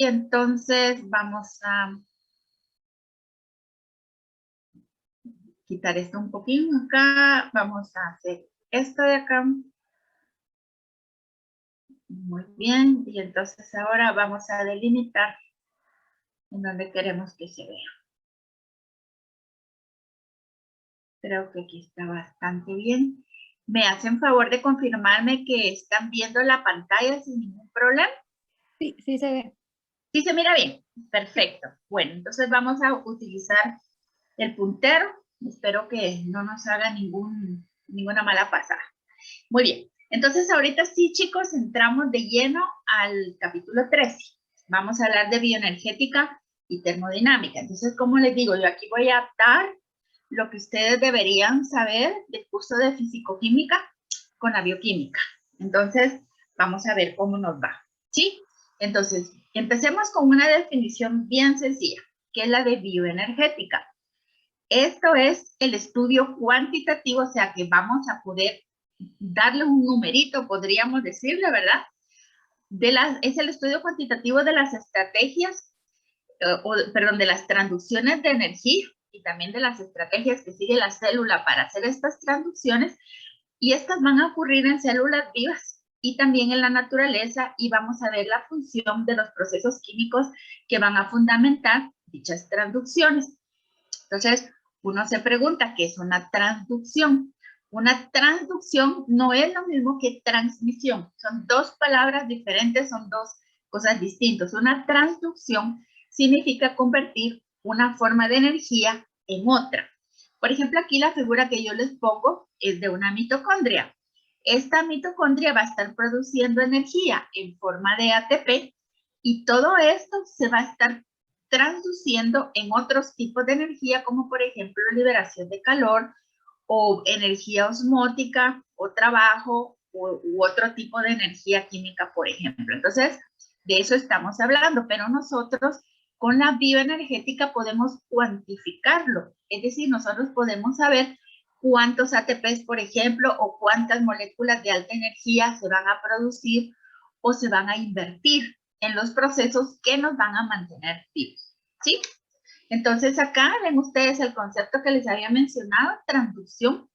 Y entonces vamos a quitar esto un poquito acá. Vamos a hacer esto de acá. Muy bien. Y entonces ahora vamos a delimitar en donde queremos que se vea. Creo que aquí está bastante bien. ¿Me hacen favor de confirmarme que están viendo la pantalla sin ningún problema? Sí, sí se ve. Sí se mira bien. Perfecto. Bueno, entonces vamos a utilizar el puntero. Espero que no nos haga ninguna mala pasada. Muy bien. Entonces ahorita sí, chicos, entramos de lleno al capítulo 13. Vamos a hablar de bioenergética y termodinámica. Entonces, como les digo, yo aquí voy a adaptar lo que ustedes deberían saber del curso de fisicoquímica con la bioquímica. Entonces, vamos a ver cómo nos va. ¿Sí? Entonces, empecemos con una definición bien sencilla, que es la de bioenergética. Esto es el estudio cuantitativo, o sea que vamos a poder darle un numerito, podríamos decirle, ¿verdad? Es el estudio cuantitativo de las estrategias, perdón, de las transducciones de energía y también de las estrategias que sigue la célula para hacer estas transducciones, y estas van a ocurrir en células vivas y también en la naturaleza, y vamos a ver la función de los procesos químicos que van a fundamentar dichas transducciones. Entonces, uno se pregunta, ¿qué es una transducción? Una transducción no es lo mismo que transmisión. Son dos palabras diferentes, son dos cosas distintas. Una transducción significa convertir una forma de energía en otra. Por ejemplo, aquí la figura que yo les pongo es de una mitocondria. Esta mitocondria va a estar produciendo energía en forma de ATP, y todo esto se va a estar transduciendo en otros tipos de energía, como por ejemplo liberación de calor o energía osmótica o trabajo u otro tipo de energía química, por ejemplo. Entonces, de eso estamos hablando, pero nosotros con la bioenergética podemos cuantificarlo, es decir, nosotros podemos saber cuántos ATPs, por ejemplo, o cuántas moléculas de alta energía se van a producir o se van a invertir en los procesos que nos van a mantener vivos, ¿sí? Entonces acá ven ustedes el concepto que les había mencionado, transducción,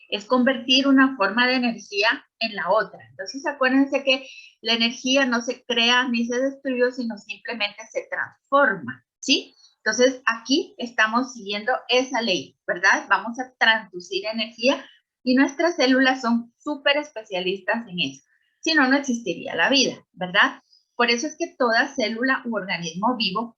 es convertir una forma de energía en la otra. Entonces acuérdense que la energía no se crea ni se destruye, sino simplemente se transforma, ¿sí? Entonces aquí estamos siguiendo esa ley, ¿verdad? Vamos a transducir energía y nuestras células son súper especialistas en eso. Si no, no existiría la vida, ¿verdad? Por eso es que toda célula u organismo vivo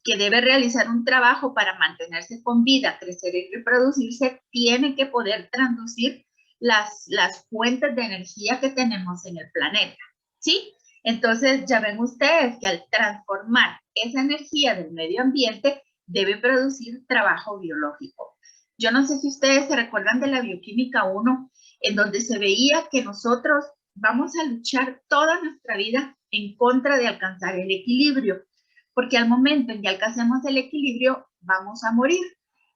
que debe realizar un trabajo para mantenerse con vida, crecer y reproducirse, tiene que poder transducir las fuentes de energía que tenemos en el planeta, ¿sí? Entonces, ya ven ustedes que al transformar esa energía del medio ambiente, debe producir trabajo biológico. Yo no sé si ustedes se recuerdan de la bioquímica 1, en donde se veía que nosotros vamos a luchar toda nuestra vida en contra de alcanzar el equilibrio, porque al momento en que alcancemos el equilibrio, vamos a morir,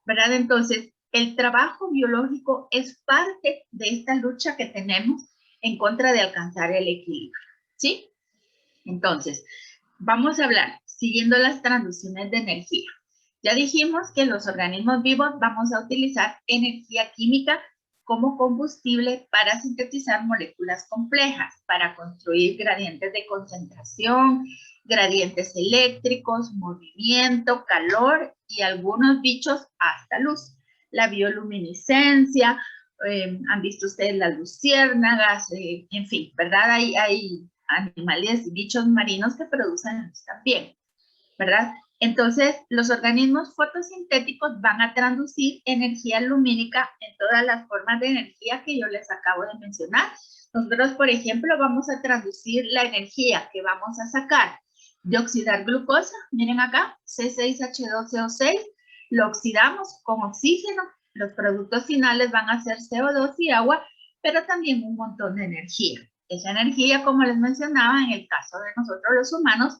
¿verdad? Entonces, el trabajo biológico es parte de esta lucha que tenemos en contra de alcanzar el equilibrio, ¿sí? Entonces, vamos a hablar, siguiendo las transducciones de energía. Ya dijimos que los organismos vivos vamos a utilizar energía química como combustible para sintetizar moléculas complejas, para construir gradientes de concentración, gradientes eléctricos, movimiento, calor y algunos bichos hasta luz. La bioluminiscencia, han visto ustedes las luciérnagas, en fin, ¿verdad? Hay animales y bichos marinos que producen luz también, ¿verdad? Entonces, los organismos fotosintéticos van a transducir energía lumínica en todas las formas de energía que yo les acabo de mencionar. Nosotros, por ejemplo, vamos a transducir la energía que vamos a sacar de oxidar glucosa. Miren acá, C6H12O6, lo oxidamos con oxígeno. Los productos finales van a ser CO2 y agua, pero también un montón de energía. Esa energía, como les mencionaba, en el caso de nosotros los humanos,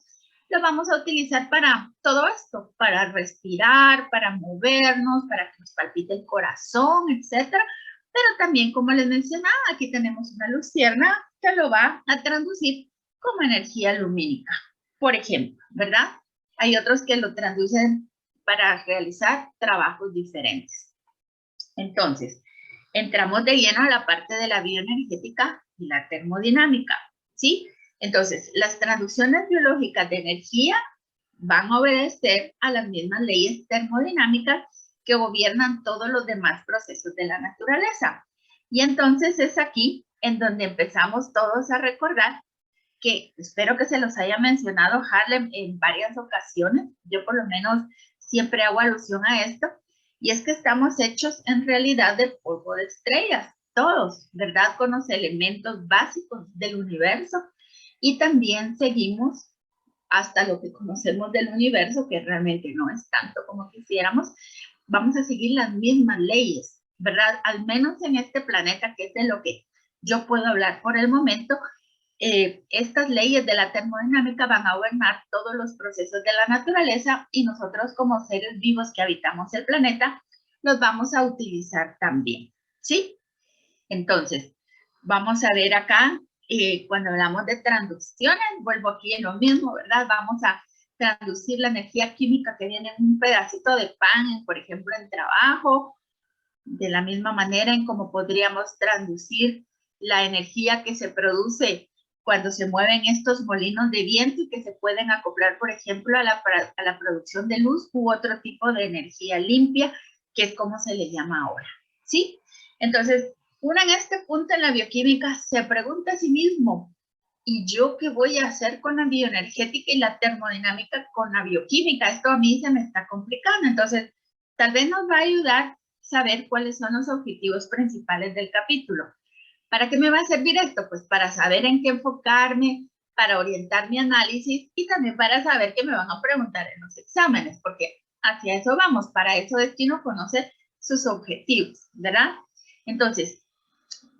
lo vamos a utilizar para todo esto, para respirar, para movernos, para que nos palpite el corazón, etcétera. Pero también, como les mencionaba, aquí tenemos una lucierna que lo va a traducir como energía lumínica. por ejemplo, ¿verdad? Hay otros que lo traducen para realizar trabajos diferentes. Entonces, entramos de lleno a la parte de la bioenergética y la termodinámica, ¿sí? Entonces, las traducciones biológicas de energía van a obedecer a las mismas leyes termodinámicas que gobiernan todos los demás procesos de la naturaleza. Y entonces es aquí en donde empezamos todos a recordar que espero que se los haya mencionado Harlem en varias ocasiones. Yo por lo menos siempre hago alusión a esto. Y es que estamos hechos en realidad de polvo de estrellas, todos, ¿verdad? Con los elementos básicos del universo. Y también seguimos hasta lo que conocemos del universo, que realmente no es tanto como quisiéramos, vamos a seguir las mismas leyes, ¿verdad? Al menos en este planeta, que es de lo que yo puedo hablar por el momento, estas leyes de la termodinámica van a gobernar todos los procesos de la naturaleza y nosotros como seres vivos que habitamos el planeta, los vamos a utilizar también, ¿sí? Entonces, vamos a ver acá, cuando hablamos de traducciones, vuelvo aquí en lo mismo, ¿verdad? Vamos a traducir la energía química que viene en un pedacito de pan, por ejemplo, en trabajo, de la misma manera en cómo podríamos traducir la energía que se produce cuando se mueven estos molinos de viento y que se pueden acoplar, por ejemplo, a la producción de luz u otro tipo de energía limpia, que es como se le llama ahora, ¿sí? Entonces, uno en este punto en la bioquímica se pregunta a sí mismo, ¿y yo qué voy a hacer con la bioenergética y la termodinámica con la bioquímica? Esto a mí se me está complicando. Entonces, tal vez nos va a ayudar saber cuáles son los objetivos principales del capítulo. ¿Para qué me va a servir esto? Pues para saber en qué enfocarme, para orientar mi análisis y también para saber qué me van a preguntar en los exámenes, porque hacia eso vamos, para eso Destino conoce sus objetivos, ¿verdad? Entonces,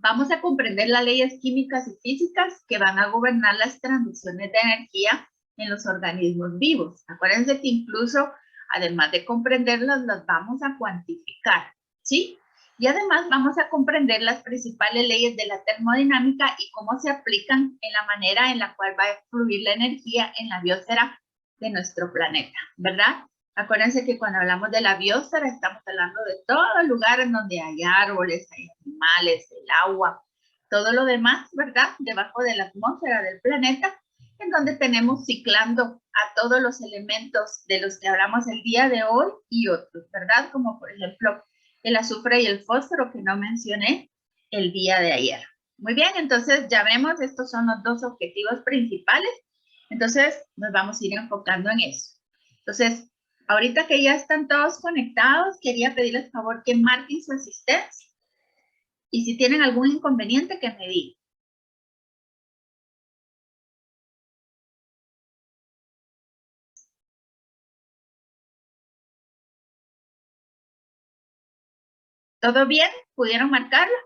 vamos a comprender las leyes químicas y físicas que van a gobernar las transducciones de energía en los organismos vivos. Acuérdense que incluso, además de comprenderlas, las vamos a cuantificar, ¿sí? Y además vamos a comprender las principales leyes de la termodinámica y cómo se aplican en la manera en la cual va a fluir la energía en la biosfera de nuestro planeta, ¿verdad? Acuérdense que cuando hablamos de la biosfera estamos hablando de todo el lugar en donde hay árboles, hay animales, el agua, todo lo demás, ¿verdad? Debajo de la atmósfera del planeta, en donde tenemos ciclando a todos los elementos de los que hablamos el día de hoy y otros, ¿verdad? Como por ejemplo el azufre y el fósforo que no mencioné el día de ayer. Muy bien, entonces ya vemos, estos son los dos objetivos principales. Entonces nos vamos a ir enfocando en eso. Entonces, ahorita que ya están todos conectados, quería pedirles favor que marquen su asistencia. Y si tienen algún inconveniente, que me digan. ¿Todo bien? ¿Pudieron marcarlo?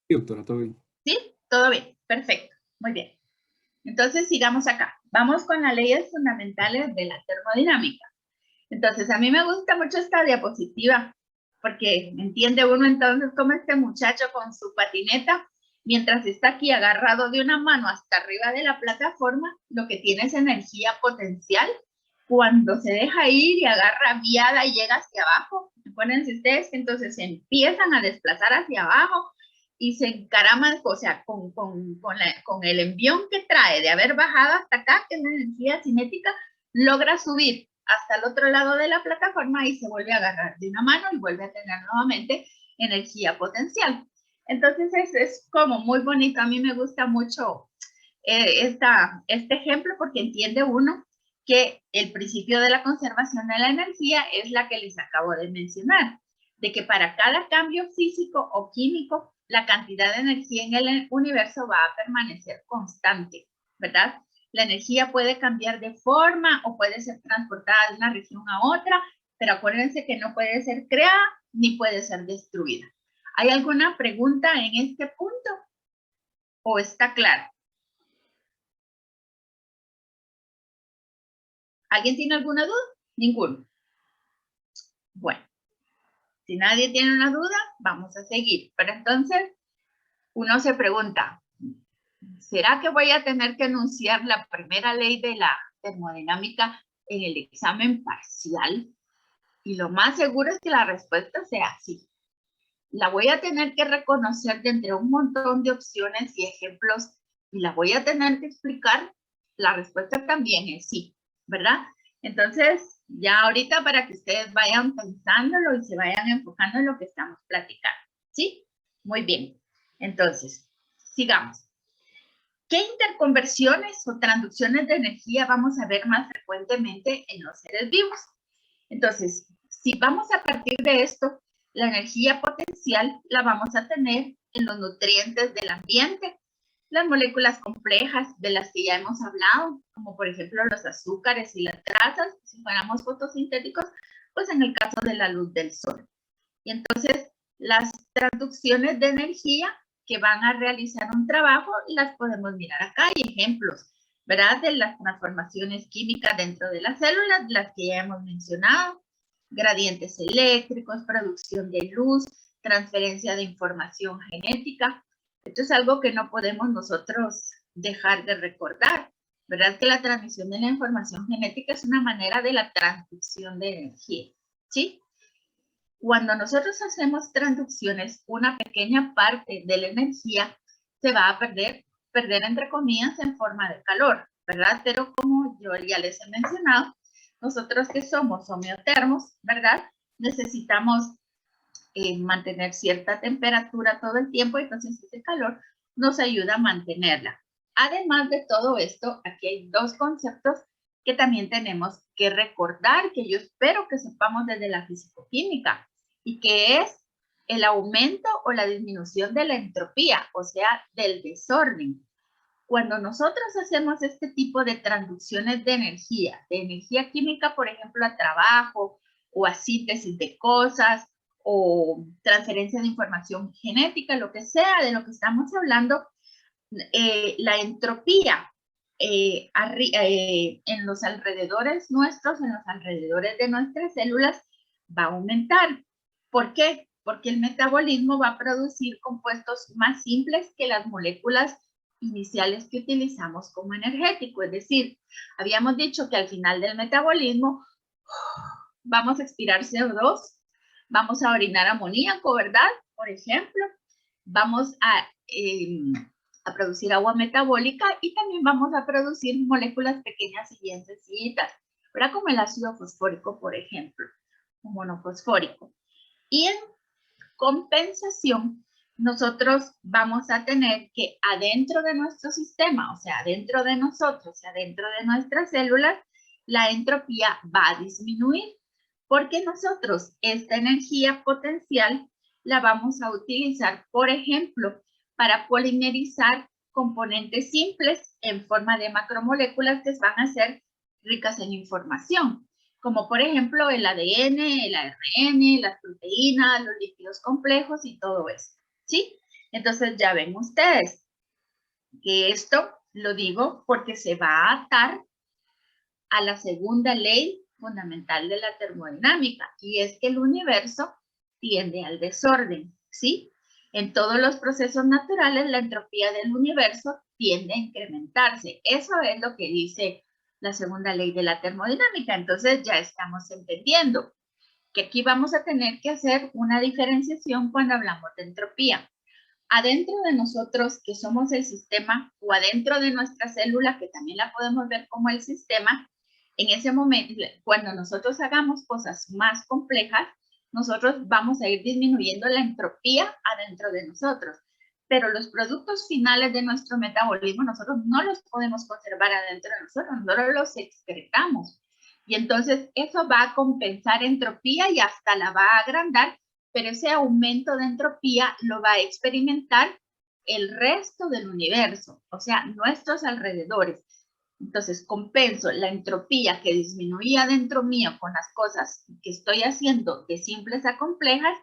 Sí, doctora, todo bien. ¿Sí? Todo bien. Perfecto. Muy bien. Entonces, sigamos acá. Vamos con las leyes fundamentales de la termodinámica. Entonces, a mí me gusta mucho esta diapositiva porque entiende uno entonces cómo este muchacho con su patineta, mientras está aquí agarrado de una mano hasta arriba de la plataforma, lo que tiene es energía potencial. Cuando se deja ir y agarra viada y llega hacia abajo, acuérdense ustedes que entonces se empiezan a desplazar hacia abajo y se encaraman, o sea, con el envión que trae de haber bajado hasta acá, que es la energía cinética, logra subir hasta el otro lado de la plataforma y se vuelve a agarrar de una mano y vuelve a tener nuevamente energía potencial. Entonces es como muy bonito, a mí me gusta mucho este ejemplo porque entiende uno que el principio de la conservación de la energía es la que les acabo de mencionar, de que para cada cambio físico o químico, la cantidad de energía en el universo va a permanecer constante, ¿verdad? La energía puede cambiar de forma o puede ser transportada de una región a otra, pero acuérdense que no puede ser creada ni puede ser destruida. ¿Hay alguna pregunta en este punto? ¿O está claro? ¿Alguien tiene alguna duda? Ninguno. Bueno, si nadie tiene una duda, vamos a seguir. Pero entonces, uno se pregunta, ¿será que voy a tener que enunciar la primera ley de la termodinámica en el examen parcial? Y lo más seguro es que la respuesta sea sí. La voy a tener que reconocer de entre un montón de opciones y ejemplos y la voy a tener que explicar. La respuesta también es sí, ¿verdad? Entonces, ya ahorita para que ustedes vayan pensándolo y se vayan enfocando en lo que estamos platicando, ¿sí? Muy bien. Entonces, sigamos. ¿Qué interconversiones o transducciones de energía vamos a ver más frecuentemente en los seres vivos? Entonces, si vamos a partir de esto, la energía potencial la vamos a tener en los nutrientes del ambiente, las moléculas complejas de las que ya hemos hablado, como por ejemplo los azúcares y las grasas, si fuéramos fotosintéticos, pues en el caso de la luz del sol. Y entonces, las transducciones de energía que van a realizar un trabajo, las podemos mirar acá. Hay ejemplos, ¿verdad? De las transformaciones químicas dentro de las células, las que ya hemos mencionado. Gradientes eléctricos, producción de luz, transferencia de información genética. Esto es algo que no podemos nosotros dejar de recordar, ¿verdad? Que la transmisión de la información genética es una manera de la transducción de energía, ¿sí? Cuando nosotros hacemos transducciones, una pequeña parte de la energía se va a perder entre comillas, en forma de calor, ¿verdad? Pero como yo ya les he mencionado, nosotros que somos homeotermos, ¿verdad? Necesitamos mantener cierta temperatura todo el tiempo, entonces ese calor nos ayuda a mantenerla. Además de todo esto, aquí hay dos conceptos que también tenemos que recordar, que yo espero que sepamos desde la fisicoquímica, y que es el aumento o la disminución de la entropía, o sea, del desorden. Cuando nosotros hacemos este tipo de transducciones de energía química, por ejemplo, a trabajo o a síntesis de cosas o transferencia de información genética, lo que sea de lo que estamos hablando, la entropía en los alrededores nuestros, en los alrededores de nuestras células, va a aumentar. ¿Por qué? Porque el metabolismo va a producir compuestos más simples que las moléculas iniciales que utilizamos como energético. Es decir, habíamos dicho que al final del metabolismo vamos a expirar CO2, vamos a orinar amoníaco, ¿verdad? Por ejemplo, vamos a producir agua metabólica y también vamos a producir moléculas pequeñas y bien sencillitas, ¿verdad? Como el ácido fosfórico, por ejemplo, o monofosfórico. Y en compensación, nosotros vamos a tener que adentro de nuestro sistema, o sea, adentro de nosotros, adentro de nuestras células, la entropía va a disminuir, porque nosotros esta energía potencial la vamos a utilizar, por ejemplo, para polimerizar componentes simples en forma de macromoléculas que van a ser ricas en información, como por ejemplo el ADN, el ARN, las proteínas, los lípidos complejos y todo eso, ¿sí? Entonces ya ven ustedes que esto lo digo porque se va a atar a la segunda ley fundamental de la termodinámica, y es que el universo tiende al desorden, ¿sí? En todos los procesos naturales, la entropía del universo tiende a incrementarse. Eso es lo que dice la segunda ley de la termodinámica. Entonces ya estamos entendiendo que aquí vamos a tener que hacer una diferenciación cuando hablamos de entropía. Adentro de nosotros, que somos el sistema, o adentro de nuestra célula, que también la podemos ver como el sistema, en ese momento, cuando nosotros hagamos cosas más complejas, nosotros vamos a ir disminuyendo la entropía adentro de nosotros. Pero los productos finales de nuestro metabolismo, nosotros no los podemos conservar adentro de nosotros, nosotros los excretamos. Y entonces eso va a compensar entropía y hasta la va a agrandar, pero ese aumento de entropía lo va a experimentar el resto del universo, o sea, nuestros alrededores. Entonces, compenso la entropía que disminuía dentro mío con las cosas que estoy haciendo de simples a complejas,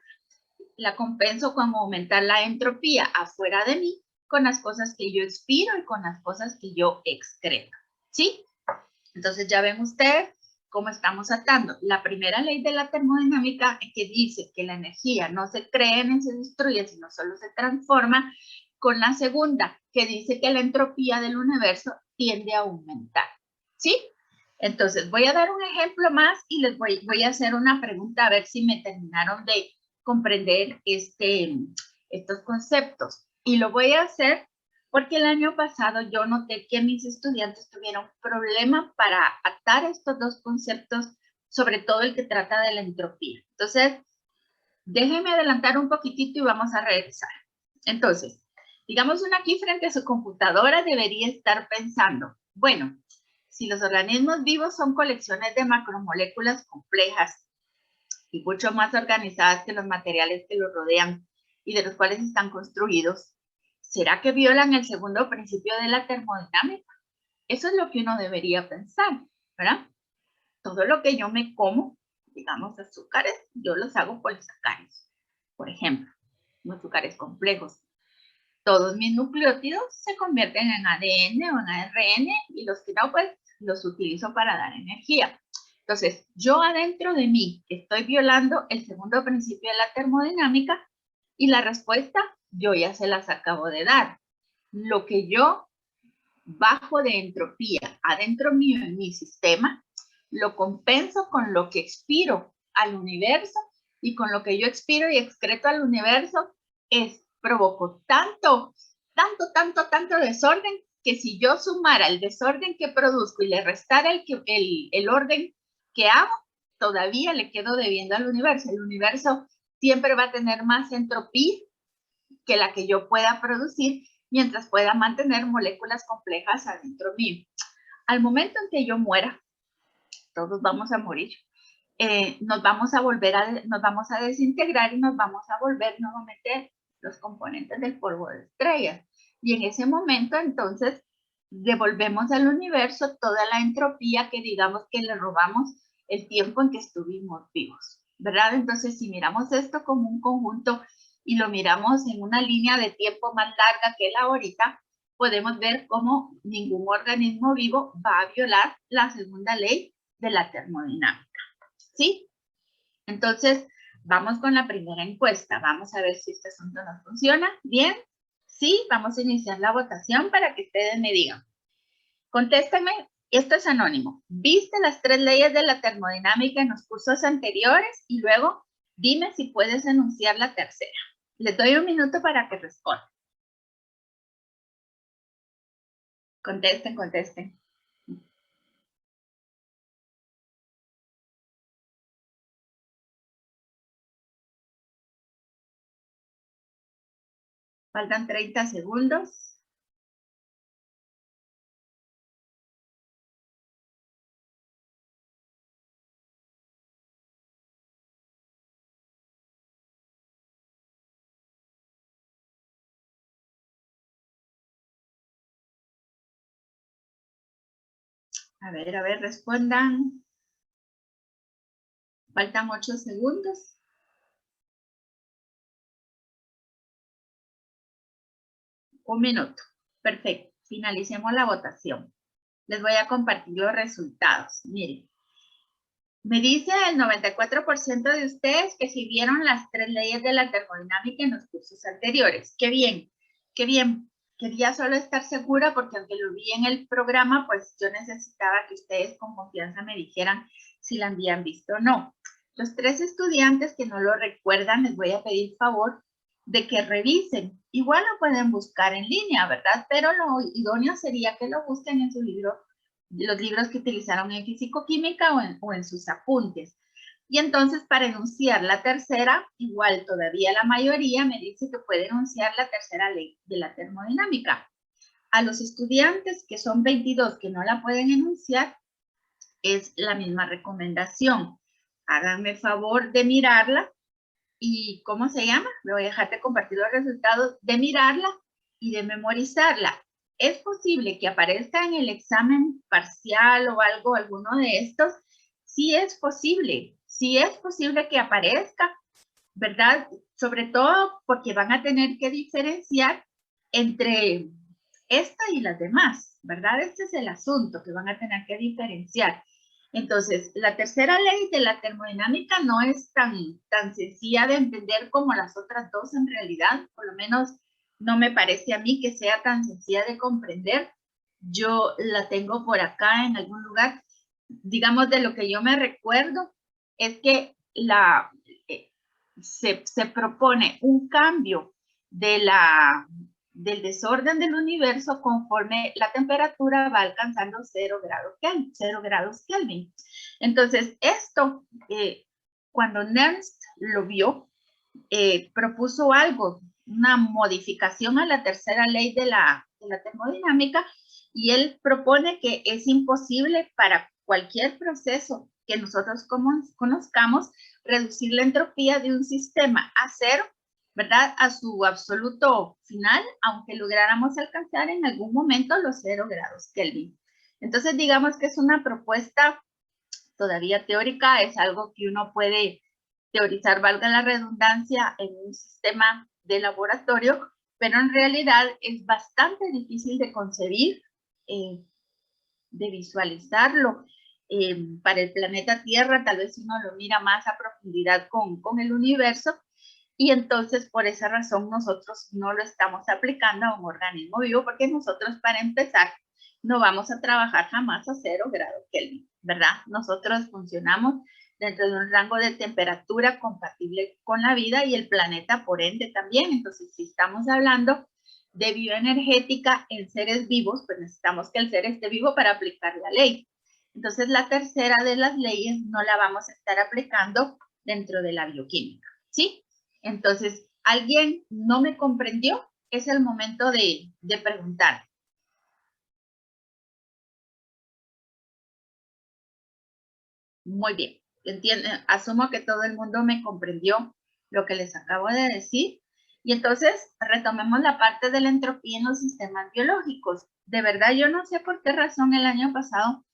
la compenso con aumentar la entropía afuera de mí con las cosas que yo expiro y con las cosas que yo excreto, ¿sí? Entonces, ya ven ustedes cómo estamos atando. La primera ley de la termodinámica que dice que la energía no se crea ni se destruye, sino solo se transforma, con la segunda, que dice que la entropía del universo tiende a aumentar. ¿Sí? Entonces, voy a dar un ejemplo más y les voy a hacer una pregunta a ver si me terminaron de comprender estos conceptos. Y lo voy a hacer porque el año pasado yo noté que mis estudiantes tuvieron problema para atar estos dos conceptos, sobre todo el que trata de la entropía. Entonces, déjenme adelantar un poquitito y vamos a regresar. Entonces, digamos uno aquí frente a su computadora debería estar pensando, bueno, si los organismos vivos son colecciones de macromoléculas complejas y mucho más organizadas que los materiales que los rodean y de los cuales están construidos, ¿será que violan el segundo principio de la termodinámica? Eso es lo que uno debería pensar, ¿verdad? Todo lo que yo me como, digamos azúcares, yo los hago polisacáridos, por ejemplo, azúcares complejos. Todos mis nucleótidos se convierten en ADN o en ARN y los que no, pues los utilizo para dar energía. Entonces, yo adentro de mí estoy violando el segundo principio de la termodinámica y la respuesta yo ya se las acabo de dar. Lo que yo bajo de entropía adentro mío en mi sistema, lo compenso con lo que expiro al universo y con lo que yo expiro y excreto al universo provoco tanto desorden que si yo sumara el desorden que produzco y le restara el orden que hago, todavía le quedo debiendo al universo. El universo siempre va a tener más entropía que la que yo pueda producir mientras pueda mantener moléculas complejas adentro mío. Al momento en que yo muera, todos vamos a morir, nos vamos a desintegrar y nos vamos a volver nuevamente los componentes del polvo de estrellas. Y en ese momento, entonces, devolvemos al universo toda la entropía que digamos que le robamos el tiempo en que estuvimos vivos, ¿verdad? Entonces, si miramos esto como un conjunto y lo miramos en una línea de tiempo más larga que la ahorita, podemos ver cómo ningún organismo vivo va a violar la segunda ley de la termodinámica. ¿Sí? Entonces, vamos con la primera encuesta. Vamos a ver si este asunto nos funciona. ¿Bien? Sí, vamos a iniciar la votación para que ustedes me digan. Contéstenme, esto es anónimo. ¿Viste las 3 leyes de la termodinámica en los cursos anteriores? Y luego, dime si puedes enunciar la tercera. Les doy un minuto para que respondan. Contesten, contesten. Faltan 30 segundos. A ver, respondan. Faltan 8 segundos. Un minuto. Perfecto. Finalicemos la votación. Les voy a compartir los resultados. Miren. Me dice el 94% de ustedes que sí vieron las 3 leyes de la termodinámica en los cursos anteriores. ¡Qué bien! ¡Qué bien! Quería solo estar segura porque aunque lo vi en el programa, pues yo necesitaba que ustedes con confianza me dijeran si la habían visto o no. Los 3 estudiantes que no lo recuerdan, les voy a pedir favor de que revisen. Igual lo pueden buscar en línea, ¿verdad? Pero lo idóneo sería que lo busquen en su libro, los libros que utilizaron en físico-química o en sus apuntes. Y entonces para enunciar la tercera, igual todavía la mayoría me dice que puede enunciar la tercera ley de la termodinámica. A los estudiantes, que son 22, que no la pueden enunciar, es la misma recomendación. Háganme favor de mirarla y, ¿cómo se llama? Me voy a dejar de compartir los resultados, de mirarla y de memorizarla. Es posible que aparezca en el examen parcial o algo, alguno de estos. Sí es posible que aparezca, ¿verdad? Sobre todo porque van a tener que diferenciar entre esta y las demás, ¿verdad? Este es el asunto que van a tener que diferenciar. Entonces, la tercera ley de la termodinámica no es tan sencilla de entender como las otras dos en realidad, por lo menos no me parece a mí que sea tan sencilla de comprender. Yo la tengo por acá en algún lugar. Digamos, de lo que yo me recuerdo, es que se propone un cambio del desorden del universo conforme la temperatura va alcanzando 0 grados Kelvin. Entonces, esto, cuando Nernst lo vio, propuso algo, una modificación a la tercera ley de la termodinámica, y él propone que es imposible para cualquier proceso que nosotros conozcamos reducir la entropía de un sistema a cero, ¿verdad? A su absoluto final, aunque lográramos alcanzar en algún momento los 0 grados Kelvin. Entonces, digamos que es una propuesta todavía teórica, es algo que uno puede teorizar, valga la redundancia, en un sistema de laboratorio, pero en realidad es bastante difícil de concebir, de visualizarlo. Para el planeta Tierra, tal vez uno lo mira más a profundidad con el universo, y entonces por esa razón nosotros no lo estamos aplicando a un organismo vivo, porque nosotros, para empezar, no vamos a trabajar jamás a 0 grados Kelvin, ¿verdad? Nosotros funcionamos dentro de un rango de temperatura compatible con la vida y el planeta por ende también. Entonces, si estamos hablando de bioenergética en seres vivos, pues necesitamos que el ser esté vivo para aplicar la ley. Entonces, la tercera de las leyes no la vamos a estar aplicando dentro de la bioquímica, ¿sí? Entonces, ¿alguien no me comprendió? Es el momento de preguntar. Muy bien. Asumo que todo el mundo me comprendió lo que les acabo de decir. Y entonces retomemos la parte de la entropía en los sistemas biológicos. De verdad, yo no sé por qué razón el año pasado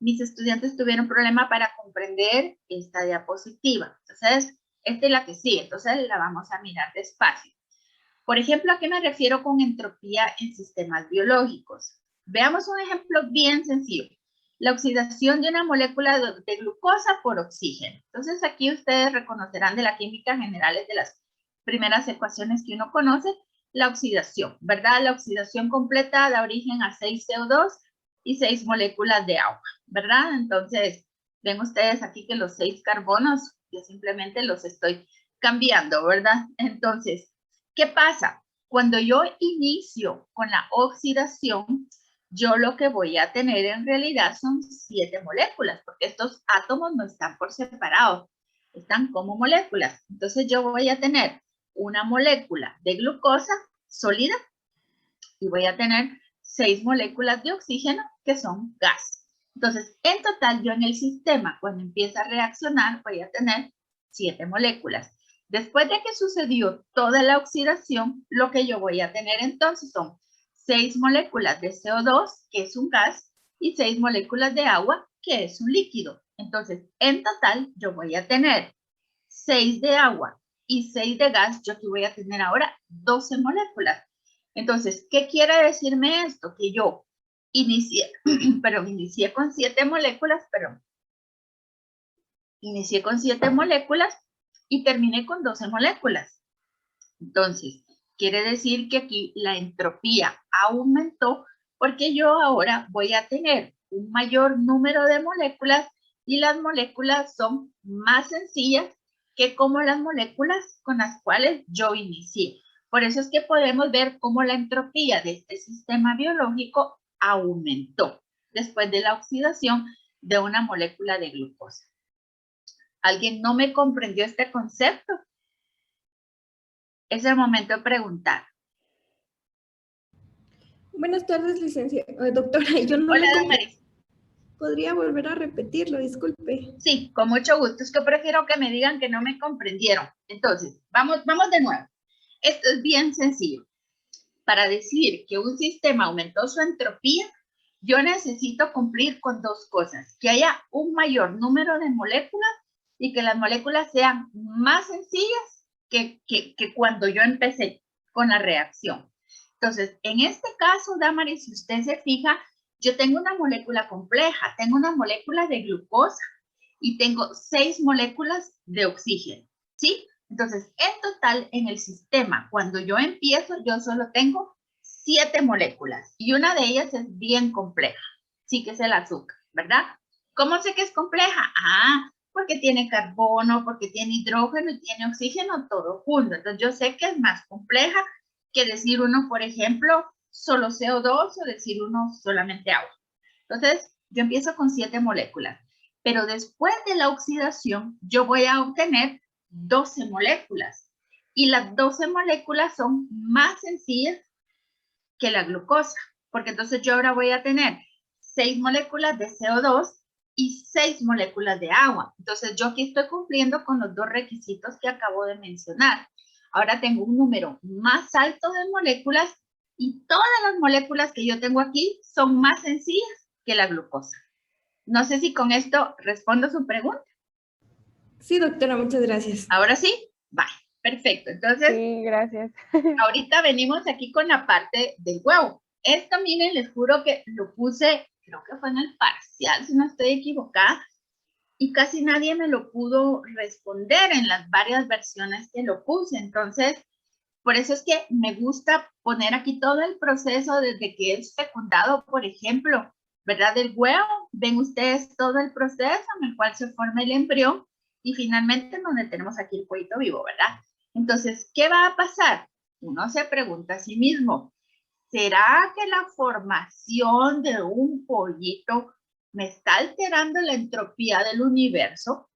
mis estudiantes tuvieron problema para comprender esta diapositiva. Entonces, esta es la que sigue. Entonces, la vamos a mirar despacio. Por ejemplo, ¿a qué me refiero con entropía en sistemas biológicos? Veamos un ejemplo bien sencillo. La oxidación de una molécula de glucosa por oxígeno. Entonces, aquí ustedes reconocerán de la química general, de las primeras ecuaciones que uno conoce, la oxidación, ¿verdad? La oxidación completa da origen a 6 CO2 y 6 moléculas de agua, ¿verdad? Entonces, ven ustedes aquí que los 6 carbonos, yo simplemente los estoy cambiando, ¿verdad? Entonces, ¿qué pasa? Cuando yo inicio con la oxidación, yo lo que voy a tener en realidad son 7 moléculas, porque estos átomos no están por separado, están como moléculas. Entonces yo voy a tener una molécula de glucosa sólida y voy a tener 6 moléculas de oxígeno que son gas. Entonces, en total, yo en el sistema, cuando empieza a reaccionar, voy a tener 7 moléculas. Después de que sucedió toda la oxidación, lo que yo voy a tener entonces son 6 moléculas de CO2, que es un gas, y 6 moléculas de agua, que es un líquido. Entonces, en total, yo voy a tener 6 de agua y 6 de gas. Yo aquí voy a tener ahora 12 moléculas. Entonces, ¿qué quiere decirme esto? Que yo inicié con 7 moléculas, inicié con 7 moléculas y terminé con 12 moléculas. Entonces, quiere decir que aquí la entropía aumentó porque yo ahora voy a tener un mayor número de moléculas y las moléculas son más sencillas que como las moléculas con las cuales yo inicié. Por eso es que podemos ver cómo la entropía de este sistema biológico aumentó después de la oxidación de una molécula de glucosa. ¿Alguien no me comprendió este concepto? Es el momento de preguntar. Buenas tardes, doctora. Yo no Hola, le Damaris. ¿Podría volver a repetirlo? Disculpe. Sí, con mucho gusto. Es que prefiero que me digan que no me comprendieron. Entonces, vamos de nuevo. Esto es bien sencillo. Para decir que un sistema aumentó su entropía, yo necesito cumplir con dos cosas. Que haya un mayor número de moléculas y que las moléculas sean más sencillas que cuando yo empecé con la reacción. Entonces, en este caso, Damaris, si usted se fija, yo tengo una molécula compleja, tengo una molécula de glucosa y tengo 6 moléculas de oxígeno, ¿sí? Entonces, en total, en el sistema, cuando yo empiezo, yo solo tengo 7 moléculas y una de ellas es bien compleja, sí que es el azúcar, ¿verdad? ¿Cómo sé que es compleja? Ah, porque tiene carbono, porque tiene hidrógeno y tiene oxígeno, todo junto. Entonces, yo sé que es más compleja que decir uno, por ejemplo, solo CO2 o decir uno solamente agua. Entonces, yo empiezo con 7 moléculas, pero después de la oxidación, yo voy a obtener 12 moléculas. Y las 12 moléculas son más sencillas que la glucosa, porque entonces yo ahora voy a tener 6 moléculas de CO2 y 6 moléculas de agua. Entonces yo aquí estoy cumpliendo con los dos requisitos que acabo de mencionar. Ahora tengo un número más alto de moléculas y todas las moléculas que yo tengo aquí son más sencillas que la glucosa. No sé si con esto respondo su pregunta. Sí, doctora, muchas gracias. Ahora sí, vale, perfecto. Entonces, Sí, gracias. ahorita venimos aquí con la parte del huevo. Esto, miren, les juro que lo puse, creo que fue en el parcial, si no estoy equivocada, y casi nadie me lo pudo responder en las varias versiones que lo puse. Entonces, por eso es que me gusta poner aquí todo el proceso desde que es fecundado, por ejemplo, ¿verdad? Del huevo, ven ustedes todo el proceso en el cual se forma el embrión y finalmente donde tenemos aquí el pollito vivo, ¿verdad? Entonces, ¿qué va a pasar? Uno se pregunta a sí mismo, ¿será que la formación de un pollito me está alterando la entropía del universo?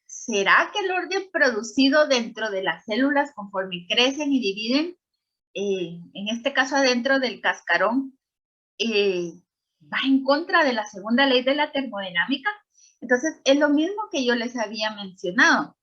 ¿Será que el orden producido dentro de las células conforme crecen y dividen, en este caso adentro del cascarón, va en contra de la segunda ley de la termodinámica? Entonces, es lo mismo que yo les había mencionado.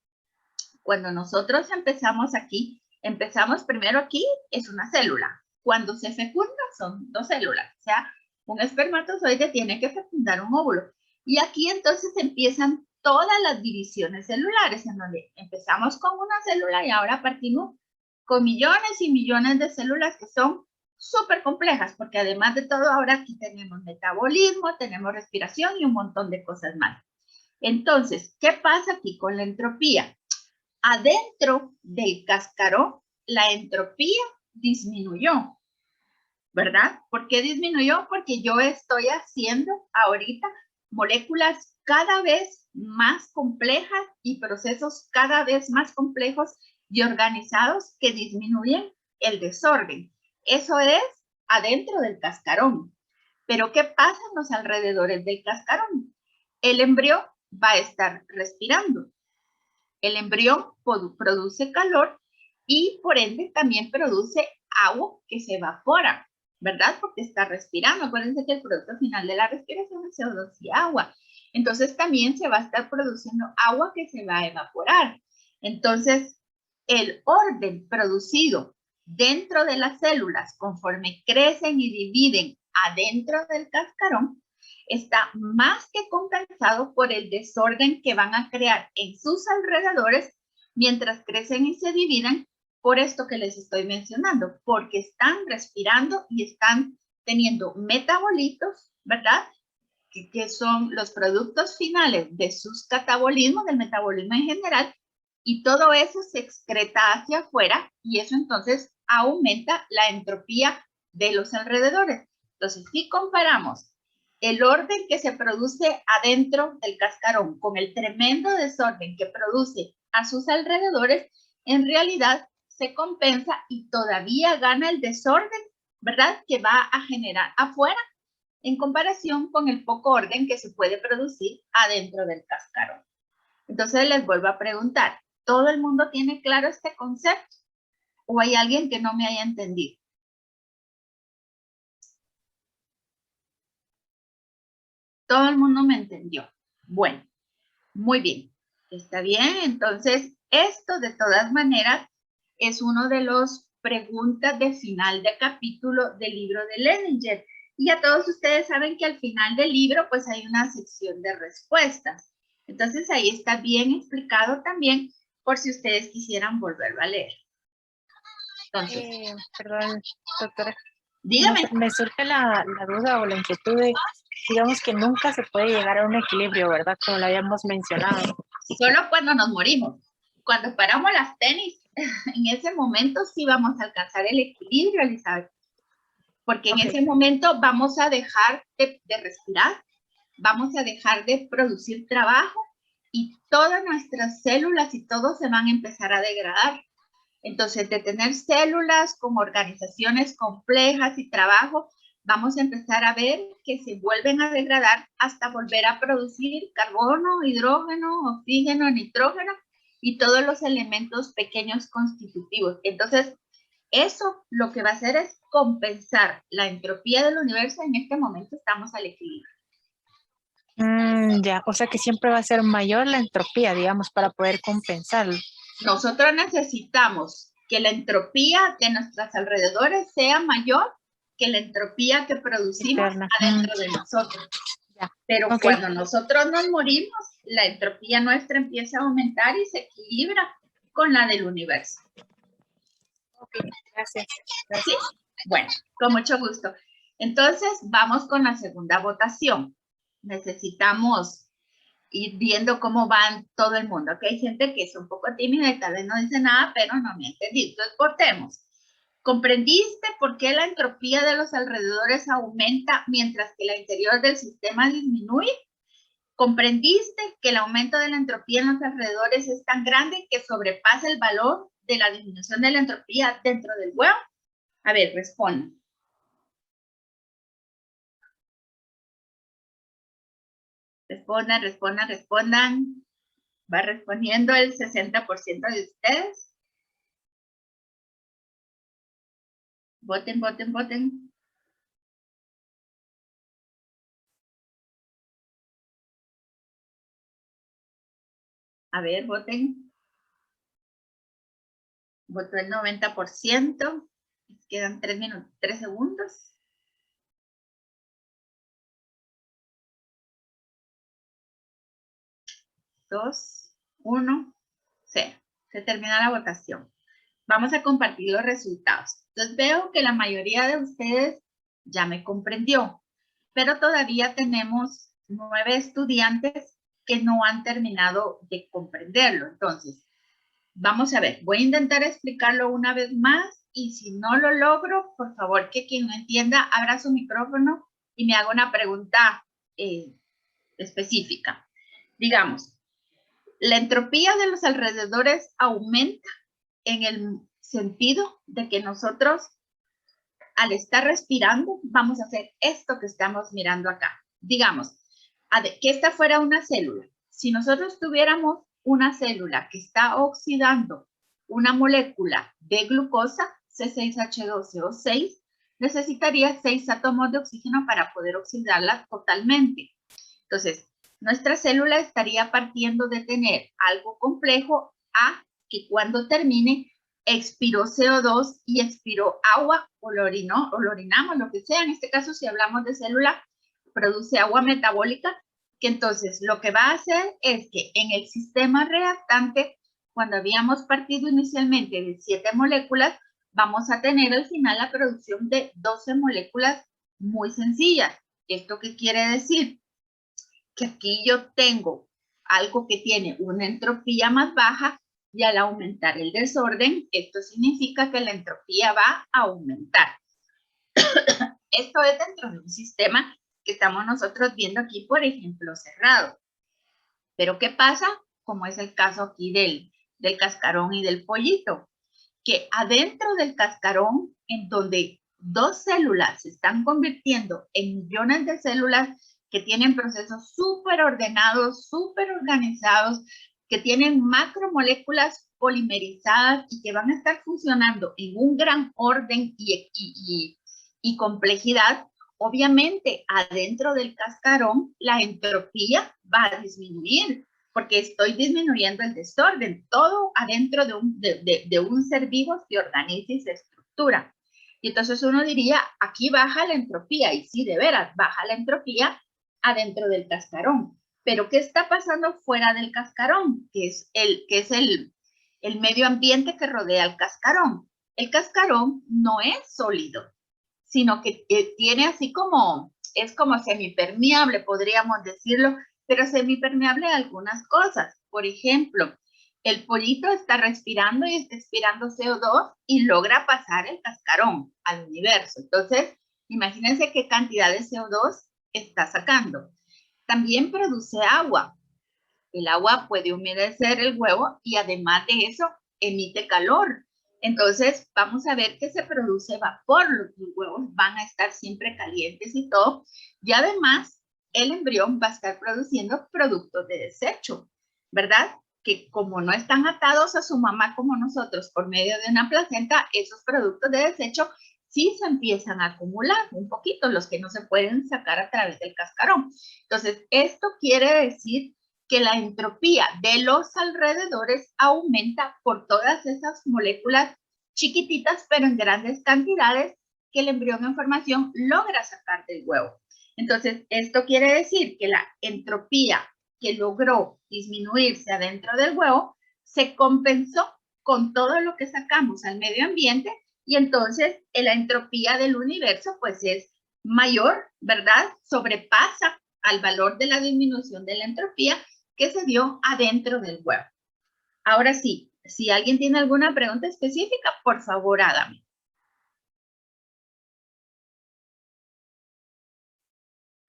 Cuando nosotros empezamos aquí, empezamos primero aquí, es una célula. Cuando se fecunda son 2 células. O sea, un espermatozoide tiene que fecundar un óvulo. Y aquí entonces empiezan todas las divisiones celulares, en donde empezamos con una célula y ahora partimos con millones y millones de células que son súper complejas, porque además de todo ahora aquí tenemos metabolismo, tenemos respiración y un montón de cosas más. Entonces, ¿qué pasa aquí con la entropía? Adentro del cascarón, la entropía disminuyó, ¿verdad? ¿Por qué disminuyó? Porque yo estoy haciendo ahorita moléculas cada vez más complejas y procesos cada vez más complejos y organizados que disminuyen el desorden. Eso es adentro del cascarón. Pero ¿qué pasa en los alrededores del cascarón? El embrión va a estar respirando. El embrión produce calor y por ende también produce agua que se evapora, ¿verdad? Porque está respirando. Acuérdense que el producto final de la respiración es CO2 y agua. Entonces también se va a estar produciendo agua que se va a evaporar. Entonces, el orden producido dentro de las células conforme crecen y dividen adentro del cascarón está más que compensado por el desorden que van a crear en sus alrededores mientras crecen y se dividen, por esto que les estoy mencionando, porque están respirando y están teniendo metabolitos, ¿verdad? Que son los productos finales de sus catabolismos, del metabolismo en general, y todo eso se excreta hacia afuera y eso entonces aumenta la entropía de los alrededores. Entonces, si comparamos el orden que se produce adentro del cascarón con el tremendo desorden que produce a sus alrededores, en realidad se compensa y todavía gana el desorden, ¿verdad? Que va a generar afuera en comparación con el poco orden que se puede producir adentro del cascarón. Entonces les vuelvo a preguntar, ¿todo el mundo tiene claro este concepto? ¿O hay alguien que no me haya entendido? Todo el mundo me entendió. Bueno, muy bien. Está bien. Entonces, esto de todas maneras es uno de los preguntas de final de capítulo del libro de Leninger. Y a todos ustedes saben que al final del libro pues hay una sección de respuestas. Entonces ahí está bien explicado también por si ustedes quisieran volverlo a leer. Entonces, Perdón, doctora. dígame. Me surge la duda o la inquietud de, digamos que nunca se puede llegar a un equilibrio, ¿verdad? Como lo habíamos mencionado. Solo cuando nos morimos. cuando paramos las tenis, en ese momento sí vamos a alcanzar el equilibrio, Elizabeth. Porque en ese momento vamos a dejar de respirar, vamos a dejar de producir trabajo y todas nuestras células y todo se van a empezar a degradar. Entonces, de tener células con organizaciones complejas y trabajo, vamos a empezar a ver que se vuelven a degradar hasta volver a producir carbono, hidrógeno, oxígeno, nitrógeno y todos los elementos pequeños constitutivos. Entonces, eso lo que va a hacer es compensar la entropía del universo. En este momento estamos al equilibrio. Ya, o sea que siempre va a ser mayor la entropía, digamos, para poder compensarlo. Nosotros necesitamos que la entropía de nuestros alrededores sea mayor que la entropía que producimos Interna. adentro de nosotros. Ya. Pero Ok. cuando nosotros nos morimos, la entropía nuestra empieza a aumentar y se equilibra con la del universo. Ok, gracias. ¿Sí? Bueno, con mucho gusto. Entonces, vamos con la segunda votación. Necesitamos ir viendo cómo va todo el mundo. Que hay gente que es un poco tímida y tal vez no dice nada, pero no me ha entendido. Entonces, votemos. ¿Comprendiste por qué la entropía de los alrededores aumenta mientras que la interior del sistema disminuye? ¿Comprendiste que el aumento de la entropía en los alrededores es tan grande que sobrepasa el valor de la disminución de la entropía dentro del huevo? A ver, respondan. Respondan. Va respondiendo el 60% de ustedes. Voten. A ver, voten. Votó el 90%. Quedan 3 segundos. 2, 1, 0. Se termina la votación. Vamos a compartir los resultados. Entonces veo que la mayoría de ustedes ya me comprendió, pero todavía tenemos 9 estudiantes que no han terminado de comprenderlo. Entonces, vamos a ver, voy a intentar explicarlo una vez más y si no lo logro, por favor que quien no entienda abra su micrófono y me haga una pregunta específica. Digamos, la entropía de los alrededores aumenta en el sentido de que nosotros al estar respirando vamos a hacer esto que estamos mirando acá. Digamos, que esta fuera una célula. Si nosotros tuviéramos una célula que está oxidando una molécula de glucosa, C6H12O6, necesitaría 6 átomos de oxígeno para poder oxidarla totalmente. Entonces, nuestra célula estaría partiendo de tener algo complejo a que cuando termine expiró CO2 y expiró agua o lo orinamos, lo que sea. En este caso, si hablamos de célula, produce agua metabólica, que entonces lo que va a hacer es que en el sistema reactante, cuando habíamos partido inicialmente de 7 moléculas, vamos a tener al final la producción de 12 moléculas muy sencillas. ¿Esto qué quiere decir? Que aquí yo tengo algo que tiene una entropía más baja y al aumentar el desorden, esto significa que la entropía va a aumentar. Esto es dentro de un sistema que estamos nosotros viendo aquí, por ejemplo, cerrado. Pero ¿qué pasa? Como es el caso aquí del cascarón y del pollito, que adentro del cascarón, en donde 2 células se están convirtiendo en millones de células que tienen procesos súper ordenados, súper organizados, que tienen macromoléculas polimerizadas y que van a estar funcionando en un gran orden y complejidad, obviamente adentro del cascarón la entropía va a disminuir porque estoy disminuyendo el desorden, todo adentro de un ser vivo se organiza y se estructura. Y entonces uno diría, aquí baja la entropía, y sí, de veras, baja la entropía adentro del cascarón. Pero ¿qué está pasando fuera del cascarón? Que es el medio ambiente que rodea el cascarón. El cascarón no es sólido, sino que tiene así como, es como semipermeable, podríamos decirlo, pero semipermeable a algunas cosas. Por ejemplo, el pollito está respirando y está expirando CO2 y logra pasar el cascarón al universo. Entonces, imagínense qué cantidad de CO2 está sacando. También produce agua. El agua puede humedecer el huevo y además de eso emite calor. Entonces vamos a ver que se produce vapor, los huevos van a estar siempre calientes y todo. Y además el embrión va a estar produciendo productos de desecho, ¿verdad? Que como no están atados a su mamá como nosotros por medio de una placenta, esos productos de desecho sí se empiezan a acumular un poquito, los que no se pueden sacar a través del cascarón. Entonces esto quiere decir que la entropía de los alrededores aumenta por todas esas moléculas chiquititas, pero en grandes cantidades, que el embrión en formación logra sacar del huevo. Entonces, esto quiere decir que la entropía que logró disminuirse adentro del huevo se compensó con todo lo que sacamos al medio ambiente y entonces la entropía del universo pues es mayor, ¿verdad? Sobrepasa al valor de la disminución de la entropía que se dio adentro del huevo. Ahora sí, si alguien tiene alguna pregunta específica, por favor hágame.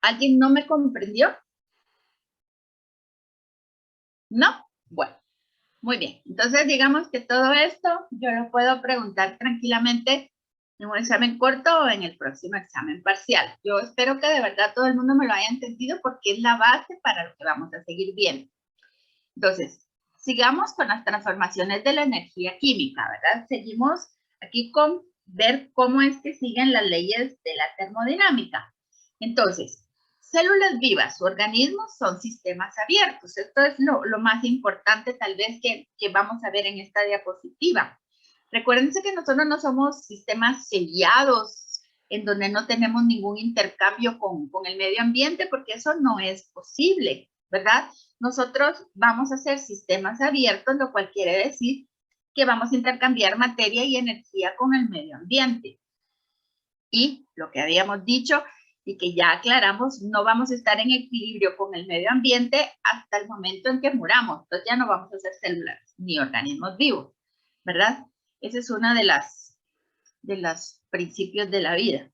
¿Alguien no me comprendió? ¿No? Bueno, muy bien. Entonces digamos que todo esto yo lo puedo preguntar tranquilamente en un examen corto o en el próximo examen parcial. Yo espero que de verdad todo el mundo me lo haya entendido porque es la base para lo que vamos a seguir viendo. Entonces, sigamos con las transformaciones de la energía química, ¿verdad? Seguimos aquí con ver cómo es que siguen las leyes de la termodinámica. Entonces, células vivas u organismos son sistemas abiertos. Esto es lo más importante tal vez que vamos a ver en esta diapositiva. Recuérdense que nosotros no somos sistemas sellados en donde no tenemos ningún intercambio con el medio ambiente porque eso no es posible, ¿verdad? Nosotros vamos a hacer sistemas abiertos, lo cual quiere decir que vamos a intercambiar materia y energía con el medio ambiente. Y lo que habíamos dicho y que ya aclaramos, no vamos a estar en equilibrio con el medio ambiente hasta el momento en que muramos. Entonces ya no vamos a ser células ni organismos vivos, ¿verdad? Esa es una de los principios de la vida.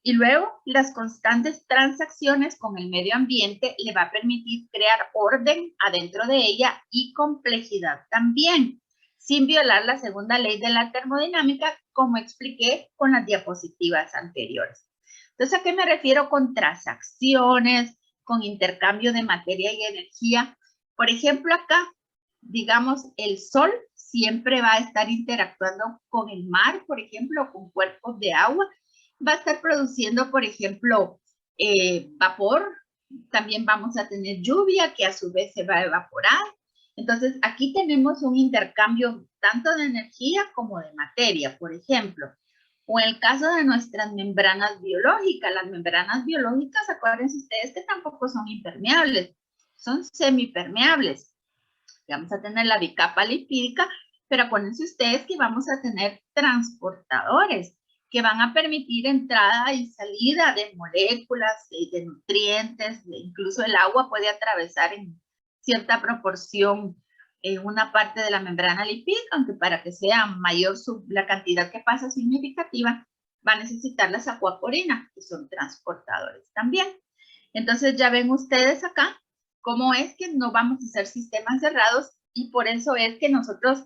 Y luego, las constantes transacciones con el medio ambiente le va a permitir crear orden adentro de ella y complejidad también, sin violar la segunda ley de la termodinámica, como expliqué con las diapositivas anteriores. Entonces, ¿a qué me refiero con transacciones, con intercambio de materia y energía? Por ejemplo, acá, digamos, el sol siempre va a estar interactuando con el mar, por ejemplo, con cuerpos de agua, va a estar produciendo, por ejemplo, vapor. También vamos a tener lluvia que a su vez se va a evaporar. Entonces, aquí tenemos un intercambio tanto de energía como de materia, por ejemplo. O en el caso de nuestras membranas biológicas, las membranas biológicas, acuérdense ustedes que tampoco son impermeables, son semipermeables. Vamos a tener la bicapa lipídica, pero acuérdense ustedes que vamos a tener transportadores que van a permitir entrada y salida de moléculas, de nutrientes, incluso el agua puede atravesar en cierta proporción una parte de la membrana lipídica, aunque para que sea mayor la cantidad que pasa significativa, va a necesitar las acuaporinas, que son transportadores también. Entonces ya ven ustedes acá cómo es que no vamos a ser sistemas cerrados y por eso es que nosotros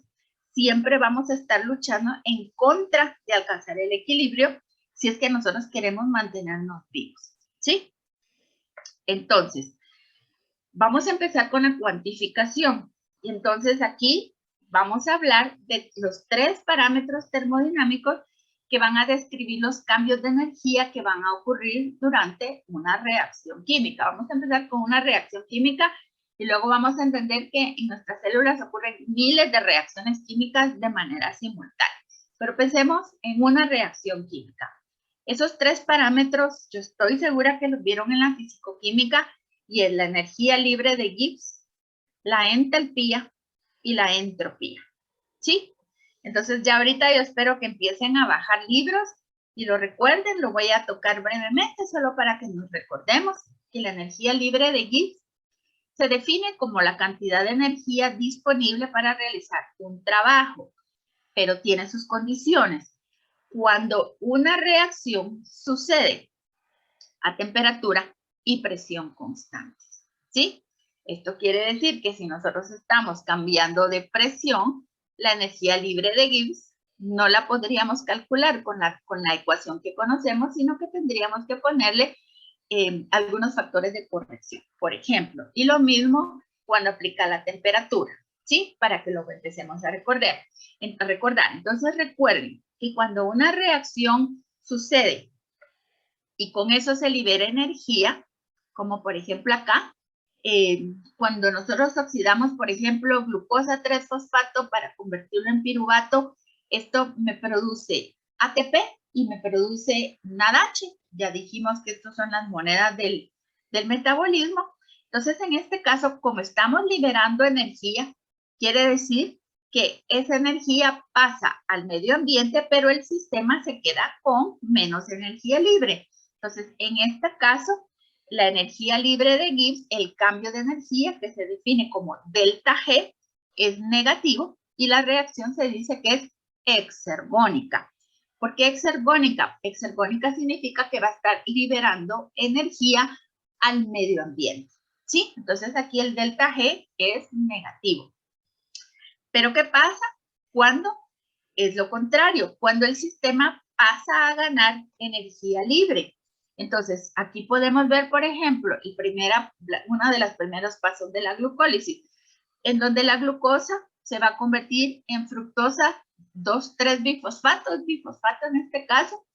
siempre vamos a estar luchando en contra de alcanzar el equilibrio si es que nosotros queremos mantenernos vivos, ¿sí? Entonces, vamos a empezar con la cuantificación. Y entonces aquí vamos a hablar de los 3 parámetros termodinámicos que van a describir los cambios de energía que van a ocurrir durante una reacción química. Vamos a empezar con una reacción química y luego vamos a entender que en nuestras células ocurren miles de reacciones químicas de manera simultánea. Pero pensemos en una reacción química. Esos 3 parámetros, yo estoy segura que los vieron en la fisicoquímica y es la energía libre de Gibbs, la entalpía y la entropía. ¿Sí? Entonces ya ahorita yo espero que empiecen a bajar libros y lo recuerden, lo voy a tocar brevemente solo para que nos recordemos que la energía libre de Gibbs se define como la cantidad de energía disponible para realizar un trabajo, pero tiene sus condiciones. Cuando una reacción sucede a temperatura y presión constantes, ¿sí? Esto quiere decir que si nosotros estamos cambiando de presión, la energía libre de Gibbs no la podríamos calcular con la ecuación que conocemos, sino que tendríamos que ponerle algunos factores de corrección, por ejemplo. Y lo mismo cuando aplica la temperatura, ¿sí? Para que lo empecemos a recordar. Entonces recuerden que cuando una reacción sucede y con eso se libera energía, como por ejemplo acá, cuando nosotros oxidamos, por ejemplo, glucosa 3-fosfato para convertirlo en piruvato, esto me produce ATP y me produce NADH. Ya dijimos que estas son las monedas del metabolismo. Entonces, en este caso, como estamos liberando energía, quiere decir que esa energía pasa al medio ambiente, pero el sistema se queda con menos energía libre. Entonces, en este caso, la energía libre de Gibbs, el cambio de energía que se define como delta G, es negativo y la reacción se dice que es exergónica. ¿Por qué exergónica? Exergónica significa que va a estar liberando energía al medio ambiente, ¿sí? Entonces aquí el delta G es negativo. ¿Pero qué pasa cuando es lo contrario? Cuando el sistema pasa a ganar energía libre. Entonces, aquí podemos ver, por ejemplo, uno de los primeros pasos de la glucólisis, en donde la glucosa se va a convertir en fructosa 2,3-bifosfato en este caso.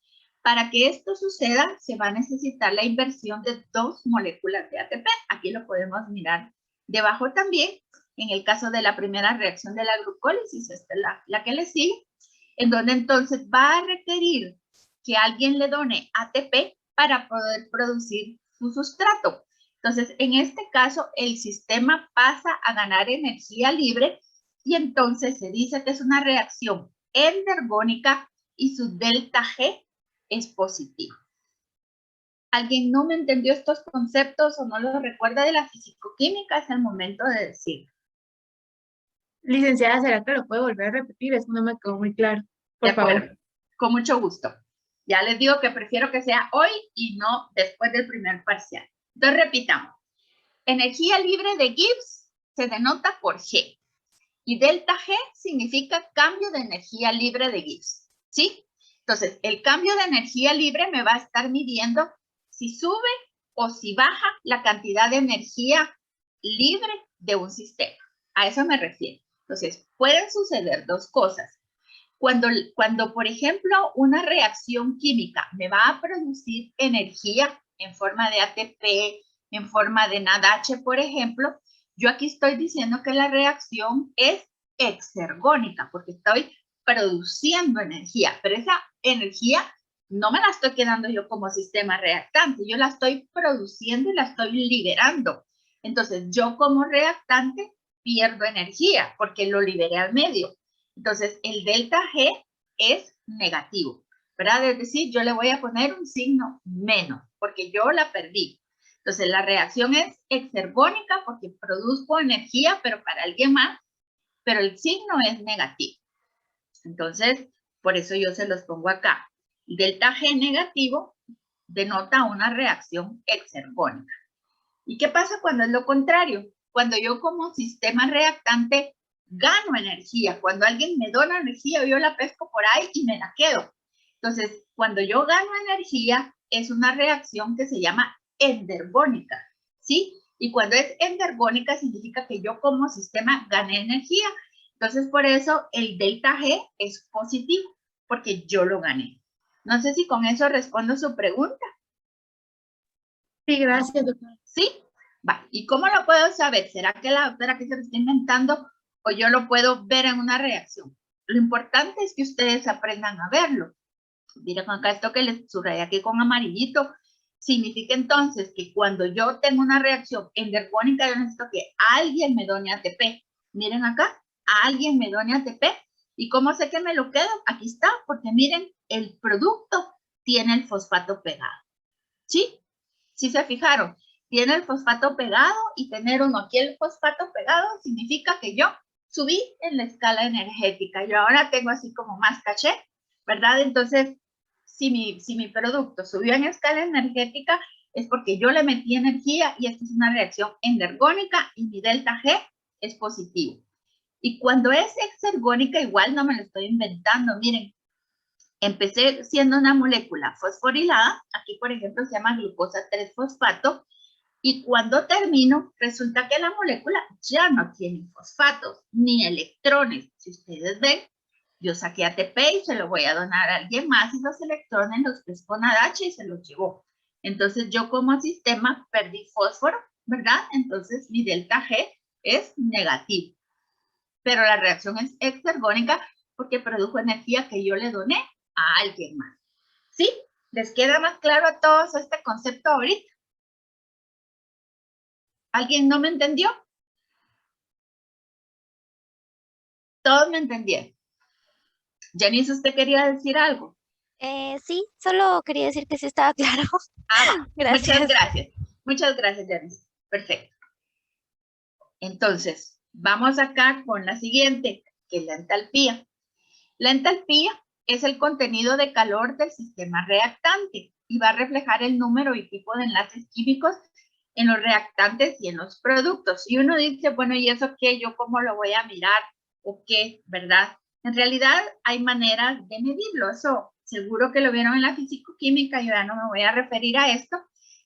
Para que esto suceda, se va a necesitar la inversión de 2 moléculas de ATP. Aquí lo podemos mirar debajo también. En el caso de la primera reacción de la glucólisis, esta es la que le sigue, en donde entonces va a requerir que alguien le done ATP para poder producir su sustrato. Entonces, en este caso, el sistema pasa a ganar energía libre y entonces se dice que es una reacción endergónica y su delta G es positivo. ¿Alguien no me entendió estos conceptos o no los recuerda de la fisicoquímica? Es el momento de decirlo. Licenciada, ¿será que lo puede volver a repetir? Es que no me quedó muy claro. Por favor. Con mucho gusto. Ya les digo que prefiero que sea hoy y no después del primer parcial. Entonces repitamos. Energía libre de Gibbs se denota por G. Y delta G significa cambio de energía libre de Gibbs. ¿Sí? Entonces, el cambio de energía libre me va a estar midiendo si sube o si baja la cantidad de energía libre de un sistema. A eso me refiero. Entonces, pueden suceder dos cosas. Cuando, por ejemplo, una reacción química me va a producir energía en forma de ATP, en forma de NADH, por ejemplo, yo aquí estoy diciendo que la reacción es exergónica, porque estoy produciendo energía, pero esa energía no me la estoy quedando yo como sistema reactante, yo la estoy produciendo y la estoy liberando. Entonces, yo como reactante pierdo energía porque lo liberé al medio. Entonces, el delta G es negativo, ¿verdad? Es decir, yo le voy a poner un signo menos, porque yo la perdí. Entonces, la reacción es exergónica porque produzco energía, pero para alguien más, pero el signo es negativo. Entonces, por eso yo se los pongo acá. Delta G negativo denota una reacción exergónica. ¿Y qué pasa cuando es lo contrario? Cuando yo como sistema reactante gano energía, cuando alguien me dona energía, yo la pesco por ahí y me la quedo. Entonces, cuando yo gano energía, es una reacción que se llama endergónica, ¿sí? Y cuando es endergónica significa que yo como sistema gané energía. Entonces, por eso el delta G es positivo, porque yo lo gané. No sé si con eso respondo su pregunta. Sí, gracias, doctora. ¿Sí? Va. ¿Y cómo lo puedo saber? ¿Será que la doctora aquí se lo está inventando o yo lo puedo ver en una reacción? Lo importante es que ustedes aprendan a verlo. Miren acá esto que les subrayé aquí con amarillito. Significa entonces que cuando yo tengo una reacción endergónica, yo necesito que alguien me done ATP. Miren acá, alguien me done ATP. ¿Y cómo sé que me lo quedo? Aquí está, porque miren, el producto tiene el fosfato pegado. ¿Sí? ¿Sí se fijaron? tiene el fosfato pegado y tener uno aquí el fosfato pegado significa que yo subí en la escala energética. Yo ahora tengo así como más caché, ¿verdad? Entonces, si mi producto subió en escala energética, es porque yo le metí energía y esta es una reacción endergónica y mi delta G es positivo. Y cuando es exergónica, igual no me lo estoy inventando. Miren, empecé siendo una molécula fosforilada, aquí por ejemplo se llama glucosa 3-fosfato, y cuando termino, resulta que la molécula ya no tiene fosfatos ni electrones. Si ustedes ven, yo saqué ATP y se lo voy a donar a alguien más y los electrones los pescó Nadache y se los llevó. Entonces yo como sistema perdí fósforo, ¿verdad? Entonces mi delta G es negativo. Pero la reacción es exergónica porque produjo energía que yo le doné a alguien más. ¿Sí? ¿Les queda más claro a todos este concepto ahorita? ¿Alguien no me entendió? Todos me entendieron. Janice, ¿usted quería decir algo? Sí, solo quería decir que sí estaba claro. Ah, Gracias. muchas gracias. Muchas gracias, Janice. Perfecto. Entonces, vamos acá con la siguiente, que es la entalpía. La entalpía es el contenido de calor del sistema reactante y va a reflejar el número y tipo de enlaces químicos en los reactantes y en los productos. Y uno dice, bueno, ¿y eso qué? ¿Yo cómo lo voy a mirar? ¿O qué? ¿Verdad? En realidad hay maneras de medirlo. Eso seguro que lo vieron en la fisicoquímica. Yo ya no me voy a referir a esto.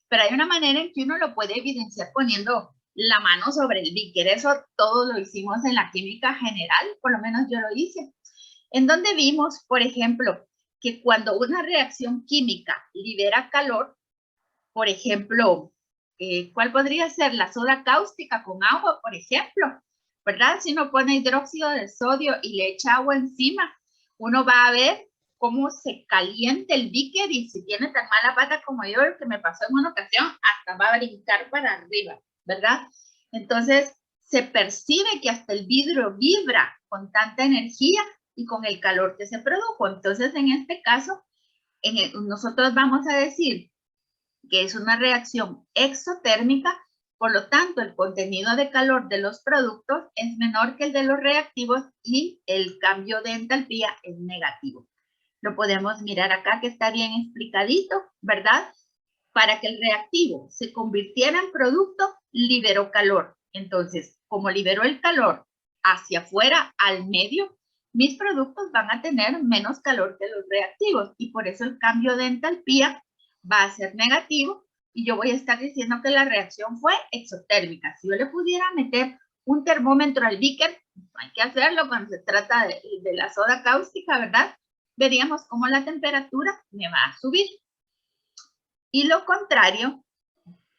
Pero hay una manera en que uno lo puede evidenciar poniendo la mano sobre el beaker. Eso todos lo hicimos en la química general. Por lo menos yo lo hice. En donde vimos, por ejemplo, que cuando una reacción química libera calor, por ejemplo, ¿cuál podría ser? La soda cáustica con agua, por ejemplo, ¿verdad? Si uno pone hidróxido de sodio y le echa agua encima, uno va a ver cómo se calienta el beaker y si tiene tan mala pata como yo, el que me pasó en una ocasión, hasta va a brincar para arriba, ¿verdad? Entonces, se percibe que hasta el vidrio vibra con tanta energía y con el calor que se produjo. Entonces, en este caso, nosotros vamos a decir que es una reacción exotérmica, por lo tanto, el contenido de calor de los productos es menor que el de los reactivos y el cambio de entalpía es negativo. Lo podemos mirar acá que está bien explicadito, ¿verdad? Para que el reactivo se convirtiera en producto, liberó calor. Entonces, como liberó el calor hacia afuera, al medio, mis productos van a tener menos calor que los reactivos y por eso el cambio de entalpía va a ser negativo y yo voy a estar diciendo que la reacción fue exotérmica. Si yo le pudiera meter un termómetro al beaker, hay que hacerlo cuando se trata de la soda cáustica, ¿verdad? Veríamos cómo la temperatura me va a subir. Y lo contrario,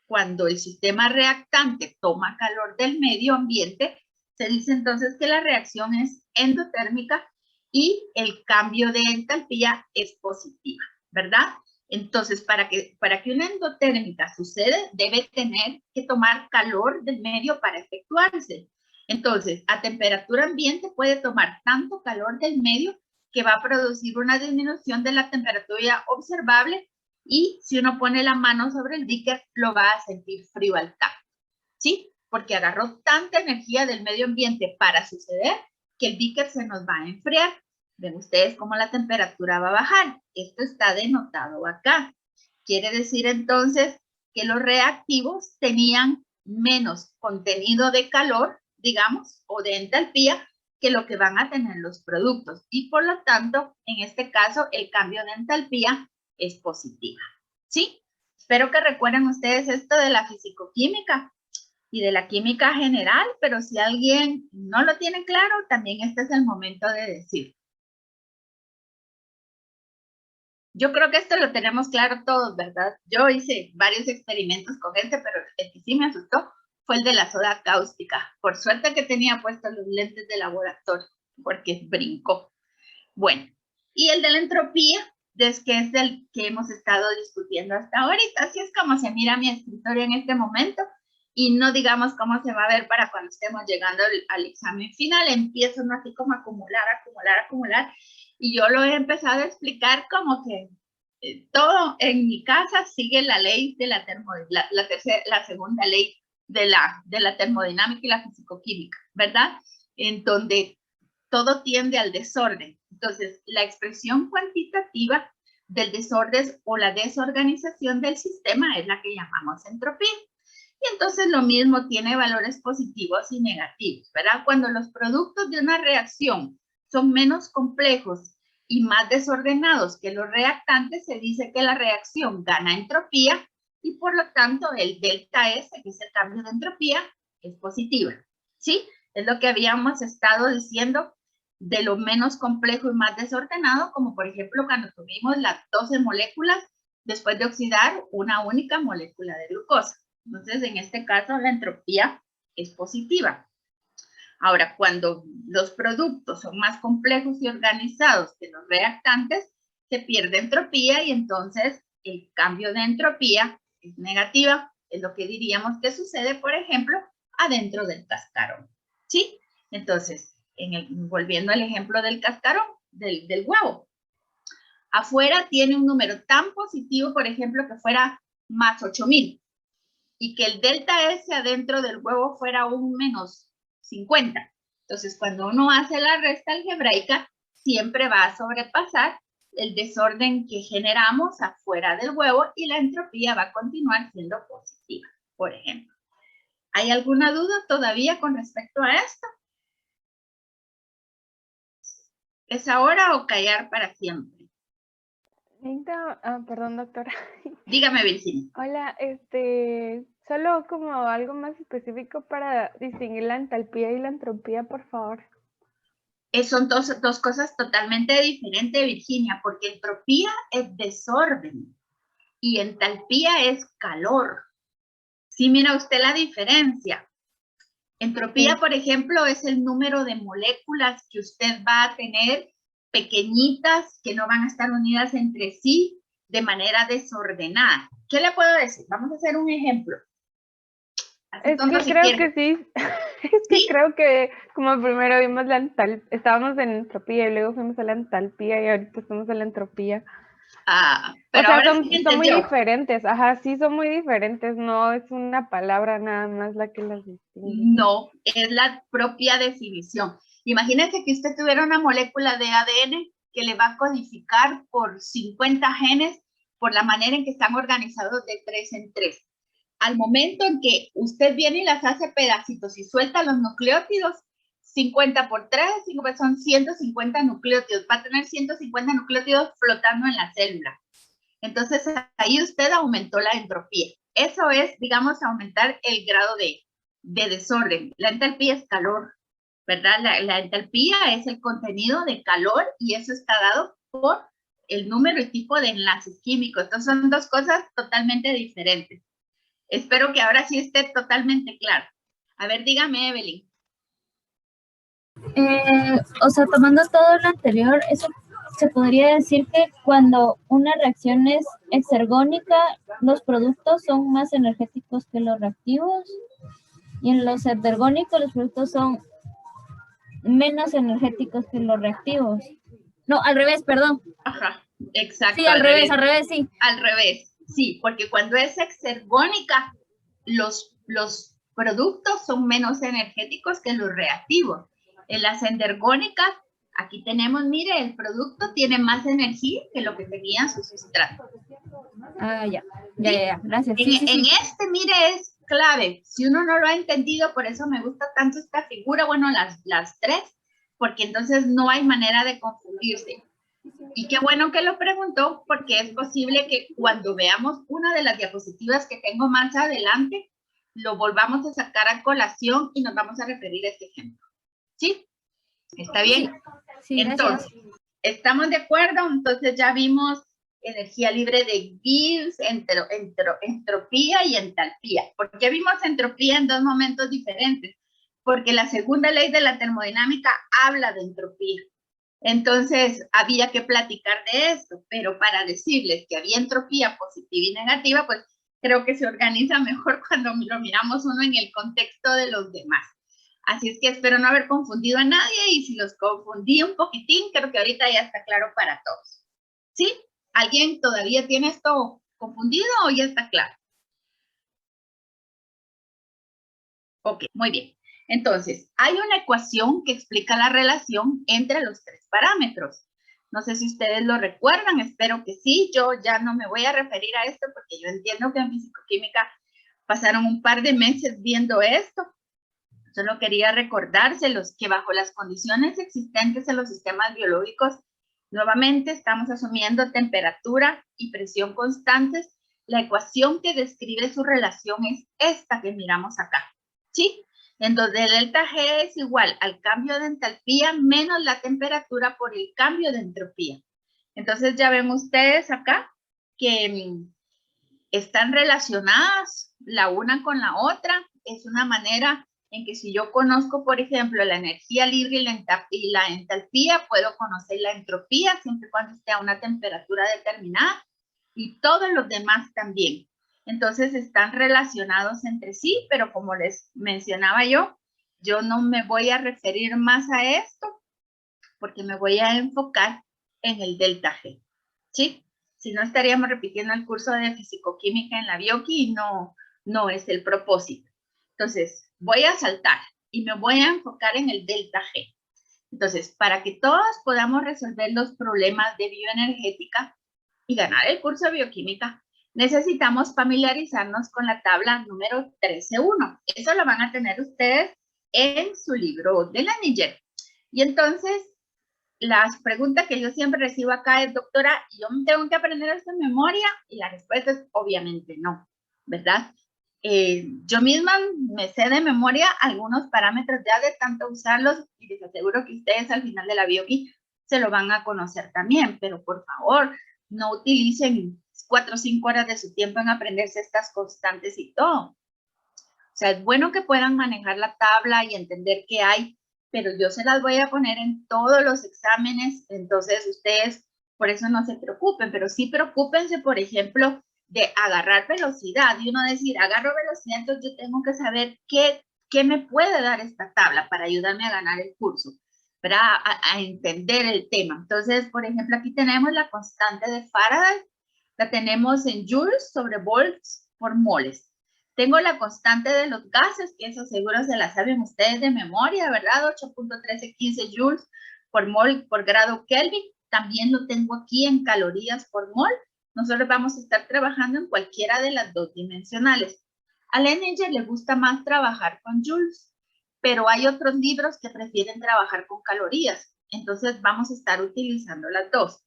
cuando el sistema reactante toma calor del medio ambiente, se dice entonces que la reacción es endotérmica y el cambio de entalpía es positiva, ¿verdad? Entonces, para que una endotérmica suceda, debe tener que tomar calor del medio para efectuarse. Entonces, a temperatura ambiente puede tomar tanto calor del medio que va a producir una disminución de la temperatura observable y si uno pone la mano sobre el beaker, lo va a sentir frío al tacto, ¿sí? Porque agarró tanta energía del medio ambiente para suceder que el beaker se nos va a enfriar. Ven ustedes cómo la temperatura va a bajar. Esto está denotado acá. Quiere decir entonces que los reactivos tenían menos contenido de calor, digamos, o de entalpía, que lo que van a tener los productos. Y por lo tanto, en este caso, el cambio de entalpía es positiva. ¿Sí? Espero que recuerden ustedes esto de la fisicoquímica y de la química general, pero si alguien no lo tiene claro, también este es el momento de decir. Yo creo que esto lo tenemos claro todos, ¿verdad? Yo hice varios experimentos con este, pero el que sí me asustó fue el de la soda cáustica. Por suerte que tenía puestos los lentes de laboratorio, porque brincó. Bueno, y el de la entropía, que es del que hemos estado discutiendo hasta ahorita. Así es como se mira mi escritorio en este momento y no digamos cómo se va a ver para cuando estemos llegando al examen final. Empiezo así como a acumular, y yo lo he empezado a explicar como que todo en mi casa sigue la ley de la segunda ley de la termodinámica y la fisicoquímica, ¿verdad? En donde todo tiende al desorden. Entonces, la expresión cuantitativa del desorden o la desorganización del sistema es la que llamamos entropía. Y entonces lo mismo tiene valores positivos y negativos, ¿verdad? Cuando los productos de una reacción son menos complejos y más desordenados que los reactantes, se dice que la reacción gana entropía y por lo tanto el delta S, que es el cambio de entropía, es positiva, ¿sí? Es lo que habíamos estado diciendo de lo menos complejo y más desordenado, como por ejemplo cuando tuvimos las 12 moléculas después de oxidar una única molécula de glucosa. Entonces, en este caso, la entropía es positiva. Ahora, cuando los productos son más complejos y organizados que los reactantes, se pierde entropía y entonces el cambio de entropía es negativa. Es lo que diríamos que sucede, por ejemplo, adentro del cascarón. ¿Sí? Entonces, volviendo al ejemplo del cascarón, del huevo. Afuera tiene un número tan positivo, por ejemplo, que fuera más 8000. Y que el delta S adentro del huevo fuera un menos 50. Entonces, cuando uno hace la resta algebraica, siempre va a sobrepasar el desorden que generamos afuera del huevo y la entropía va a continuar siendo positiva, por ejemplo. ¿Hay alguna duda todavía con respecto a esto? ¿Es ahora o callar para siempre? Perdón, doctora. Dígame, Virginia. Hola, solo como algo más específico para distinguir la entalpía y la entropía, por favor. Son dos cosas totalmente diferentes, Virginia, porque entropía es desorden y entalpía es calor. Sí, mira usted la diferencia. Entropía, sí, por ejemplo, es el número de moléculas que usted va a tener pequeñitas que no van a estar unidas entre sí de manera desordenada. ¿Qué le puedo decir? Vamos a hacer un ejemplo. Es que creo que sí. Es que creo que como primero vimos la entalpía, estábamos en entropía y luego fuimos a la entalpía y ahorita estamos en la entropía. Pero o sea, ahora son muy diferentes. Ajá, sí, son muy diferentes. No es una palabra nada más la que las distingue. No, es la propia definición. Imagínese que usted tuviera una molécula de ADN que le va a codificar por 50 genes por la manera en que están organizados de 3 en 3. Al momento en que usted viene y las hace pedacitos y suelta los nucleótidos, 50 por 3 son 150 nucleótidos. Va a tener 150 nucleótidos flotando en la célula. Entonces, ahí usted aumentó la entropía. Eso es, digamos, aumentar el grado de desorden. La entalpía es calor, ¿verdad? La entalpía es el contenido de calor y eso está dado por el número y tipo de enlaces químicos. Entonces, son dos cosas totalmente diferentes. Espero que ahora sí esté totalmente claro. A ver, dígame, Evelyn. O sea, tomando todo lo anterior, eso se podría decir que cuando una reacción es exergónica, los productos son más energéticos que los reactivos, y en los endergónicos los productos son menos energéticos que los reactivos. No, al revés, perdón. Ajá, exacto. Sí, al revés, sí. Al revés, sí, porque cuando es exergónica, los productos son menos energéticos que los reactivos. En las endergónicas, aquí tenemos, mire, el producto tiene más energía que lo que tenía su sustrato. Ya, gracias. En este, mire, es clave. Si uno no lo ha entendido, por eso me gusta tanto esta figura, bueno, las tres, porque entonces no hay manera de confundirse. Y qué bueno que lo preguntó, porque es posible que cuando veamos una de las diapositivas que tengo más adelante, lo volvamos a sacar a colación y nos vamos a referir a este ejemplo. ¿Sí? ¿Está bien? Sí, entonces, ¿estamos de acuerdo? Entonces ya vimos energía libre de Gibbs, entropía y entalpía. ¿Por qué vimos entropía en dos momentos diferentes? Porque la segunda ley de la termodinámica habla de entropía. Entonces, había que platicar de esto, pero para decirles que había entropía positiva y negativa, pues creo que se organiza mejor cuando lo miramos uno en el contexto de los demás. Así es que espero no haber confundido a nadie y si los confundí un poquitín, creo que ahorita ya está claro para todos. ¿Sí? ¿Alguien todavía tiene esto confundido o ya está claro? Ok, muy bien. Entonces, hay una ecuación que explica la relación entre los tres parámetros. No sé si ustedes lo recuerdan, espero que sí. Yo ya no me voy a referir a esto porque yo entiendo que en fisicoquímica pasaron un par de meses viendo esto. Solo quería recordárselos que bajo las condiciones existentes en los sistemas biológicos, nuevamente estamos asumiendo temperatura y presión constantes. La ecuación que describe su relación es esta que miramos acá, ¿sí? En donde el delta G es igual al cambio de entalpía menos la temperatura por el cambio de entropía. Entonces ya ven ustedes acá que están relacionadas la una con la otra. Es una manera en que si yo conozco, por ejemplo, la energía libre y la entalpía, puedo conocer la entropía siempre y cuando esté a una temperatura determinada y todos los demás también. Entonces están relacionados entre sí, pero como les mencionaba yo no me voy a referir más a esto porque me voy a enfocar en el delta G, ¿sí? Si no, estaríamos repitiendo el curso de fisicoquímica en la Bioqui y no es el propósito. Entonces, voy a saltar y me voy a enfocar en el delta G. Entonces, para que todos podamos resolver los problemas de bioenergética y ganar el curso de bioquímica, necesitamos familiarizarnos con la tabla número 13.1. Eso lo van a tener ustedes en su libro de Laniger. Y entonces, las preguntas que yo siempre recibo acá es, doctora, ¿yo me tengo que aprender esto en memoria? Y la respuesta es obviamente no, ¿verdad? Yo misma me sé de memoria algunos parámetros ya de tanto usarlos y les aseguro que ustedes al final de la Bioqui se lo van a conocer también, pero por favor, no utilicen 4 o 5 horas de su tiempo en aprenderse estas constantes y todo. O sea, es bueno que puedan manejar la tabla y entender qué hay, pero yo se las voy a poner en todos los exámenes, entonces ustedes por eso no se preocupen, pero sí preocúpense, por ejemplo, de agarrar velocidad y uno decir, agarro velocidad, entonces yo tengo que saber qué me puede dar esta tabla para ayudarme a ganar el curso, ¿verdad? A entender el tema. Entonces, por ejemplo, aquí tenemos la constante de Faraday, la tenemos en joules sobre volts por moles. Tengo la constante de los gases, que eso seguro se la saben ustedes de memoria, ¿verdad? 8.1315 joules por mol por grado Kelvin. También lo tengo aquí en calorías por mol. Nosotros vamos a estar trabajando en cualquiera de las dos dimensionales. A Laniger le gusta más trabajar con joules, pero hay otros libros que prefieren trabajar con calorías. Entonces vamos a estar utilizando las dos,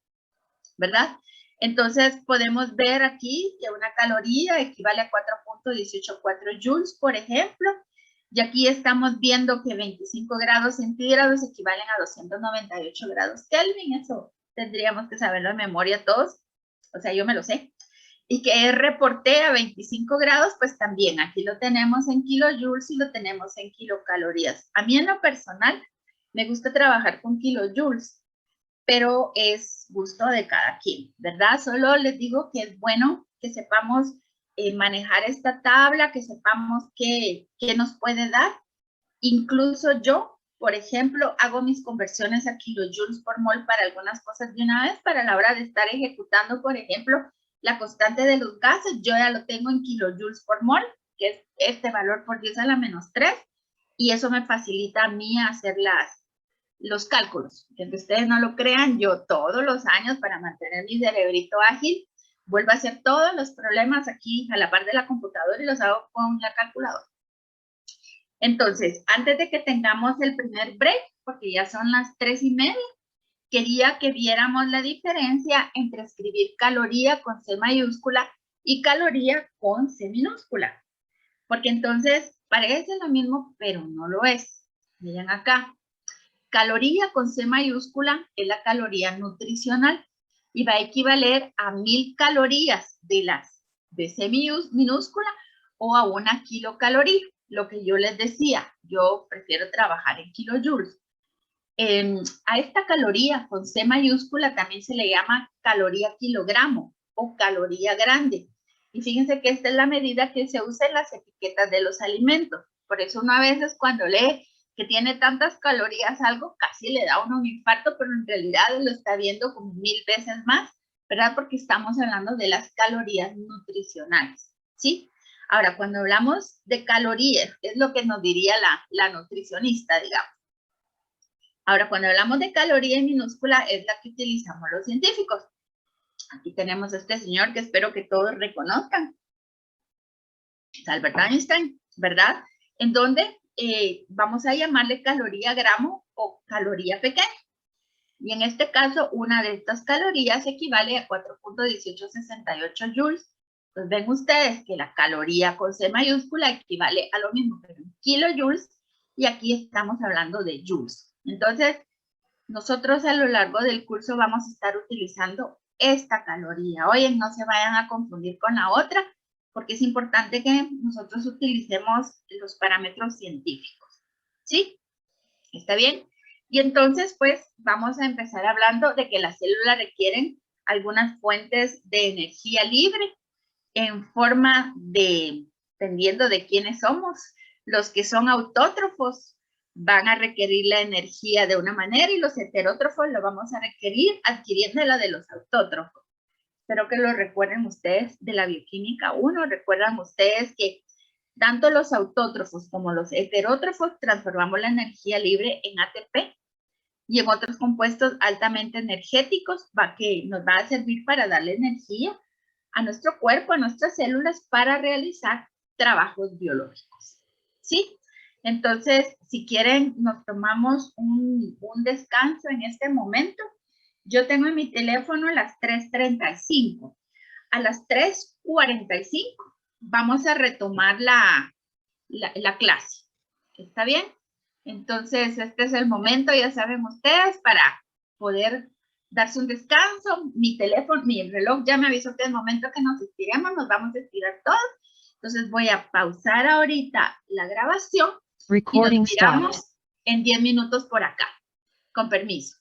¿verdad? Entonces podemos ver aquí que una caloría equivale a 4.184 joules, por ejemplo. Y aquí estamos viendo que 25 grados centígrados equivalen a 298 grados Kelvin. Eso tendríamos que saberlo de memoria todos. O sea, yo me lo sé. Y que reporté a 25 grados, pues también aquí lo tenemos en kilojoules y lo tenemos en kilocalorías. A mí en lo personal me gusta trabajar con kilojoules, pero es gusto de cada quien, ¿verdad? Solo les digo que es bueno que sepamos manejar esta tabla, que sepamos qué nos puede dar. Incluso yo, por ejemplo, hago mis conversiones a kilojoules por mol para algunas cosas de una vez, para la hora de estar ejecutando, por ejemplo, la constante de los gases, yo ya lo tengo en kilojoules por mol, que es este valor por 10 a la menos 3, y eso me facilita a mí hacer los cálculos. Que ustedes no lo crean, yo todos los años para mantener mi cerebrito ágil, vuelvo a hacer todos los problemas aquí a la par de la computadora y los hago con la calculadora. Entonces, antes de que tengamos el primer break, porque ya son las 3:30, quería que viéramos la diferencia entre escribir caloría con C mayúscula y caloría con C minúscula. Porque entonces parece lo mismo, pero no lo es. Miren acá. Caloría con C mayúscula es la caloría nutricional y va a equivaler a 1000 calorías de C minúscula o a 1 kilocaloría. Lo que yo les decía, yo prefiero trabajar en kilojoules. A esta caloría con C mayúscula también se le llama caloría kilogramo o caloría grande. Y fíjense que esta es la medida que se usa en las etiquetas de los alimentos. Por eso uno a veces cuando lee que tiene tantas calorías algo, casi le da a uno un infarto, pero en realidad lo está viendo como 1000 veces más ¿verdad? Porque estamos hablando de las calorías nutricionales, ¿sí? Ahora, cuando hablamos de calorías, es lo que nos diría la nutricionista, digamos. Ahora, cuando hablamos de caloría en minúscula, es la que utilizamos los científicos. Aquí tenemos a este señor que espero que todos reconozcan. Es Albert Einstein, ¿verdad? En donde vamos a llamarle caloría gramo o caloría pequeña. Y en este caso, una de estas calorías equivale a 4.1868 joules. Entonces ven ustedes que la caloría con C mayúscula equivale a lo mismo, pero en kilojoules, y aquí estamos hablando de joules. Entonces, nosotros a lo largo del curso vamos a estar utilizando esta caloría. Oye, no se vayan a confundir con la otra, porque es importante que nosotros utilicemos los parámetros científicos. ¿Sí? ¿Está bien? Y entonces, pues, vamos a empezar hablando de que las células requieren algunas fuentes de energía libre en forma de, dependiendo de quiénes somos, los que son autótrofos van a requerir la energía de una manera y los heterótrofos lo vamos a requerir adquiriéndola de los autótrofos. Espero que lo recuerden ustedes de la bioquímica 1. Recuerdan ustedes que tanto los autótrofos como los heterótrofos transformamos la energía libre en ATP y en otros compuestos altamente energéticos que nos va a servir para darle energía a nuestro cuerpo, a nuestras células para realizar trabajos biológicos. ¿Sí? Entonces, si quieren, nos tomamos un descanso en este momento. Yo tengo en mi teléfono las 3:35. A las 3:45 vamos a retomar la clase. ¿Está bien? Entonces, este es el momento, ya saben ustedes, para poder darse un descanso. Mi teléfono, mi reloj ya me avisó que es el momento que nos estiremos, nos vamos a estirar todos. Entonces voy a pausar ahorita la grabación y nos miramos en 10 minutos por acá. Con permiso.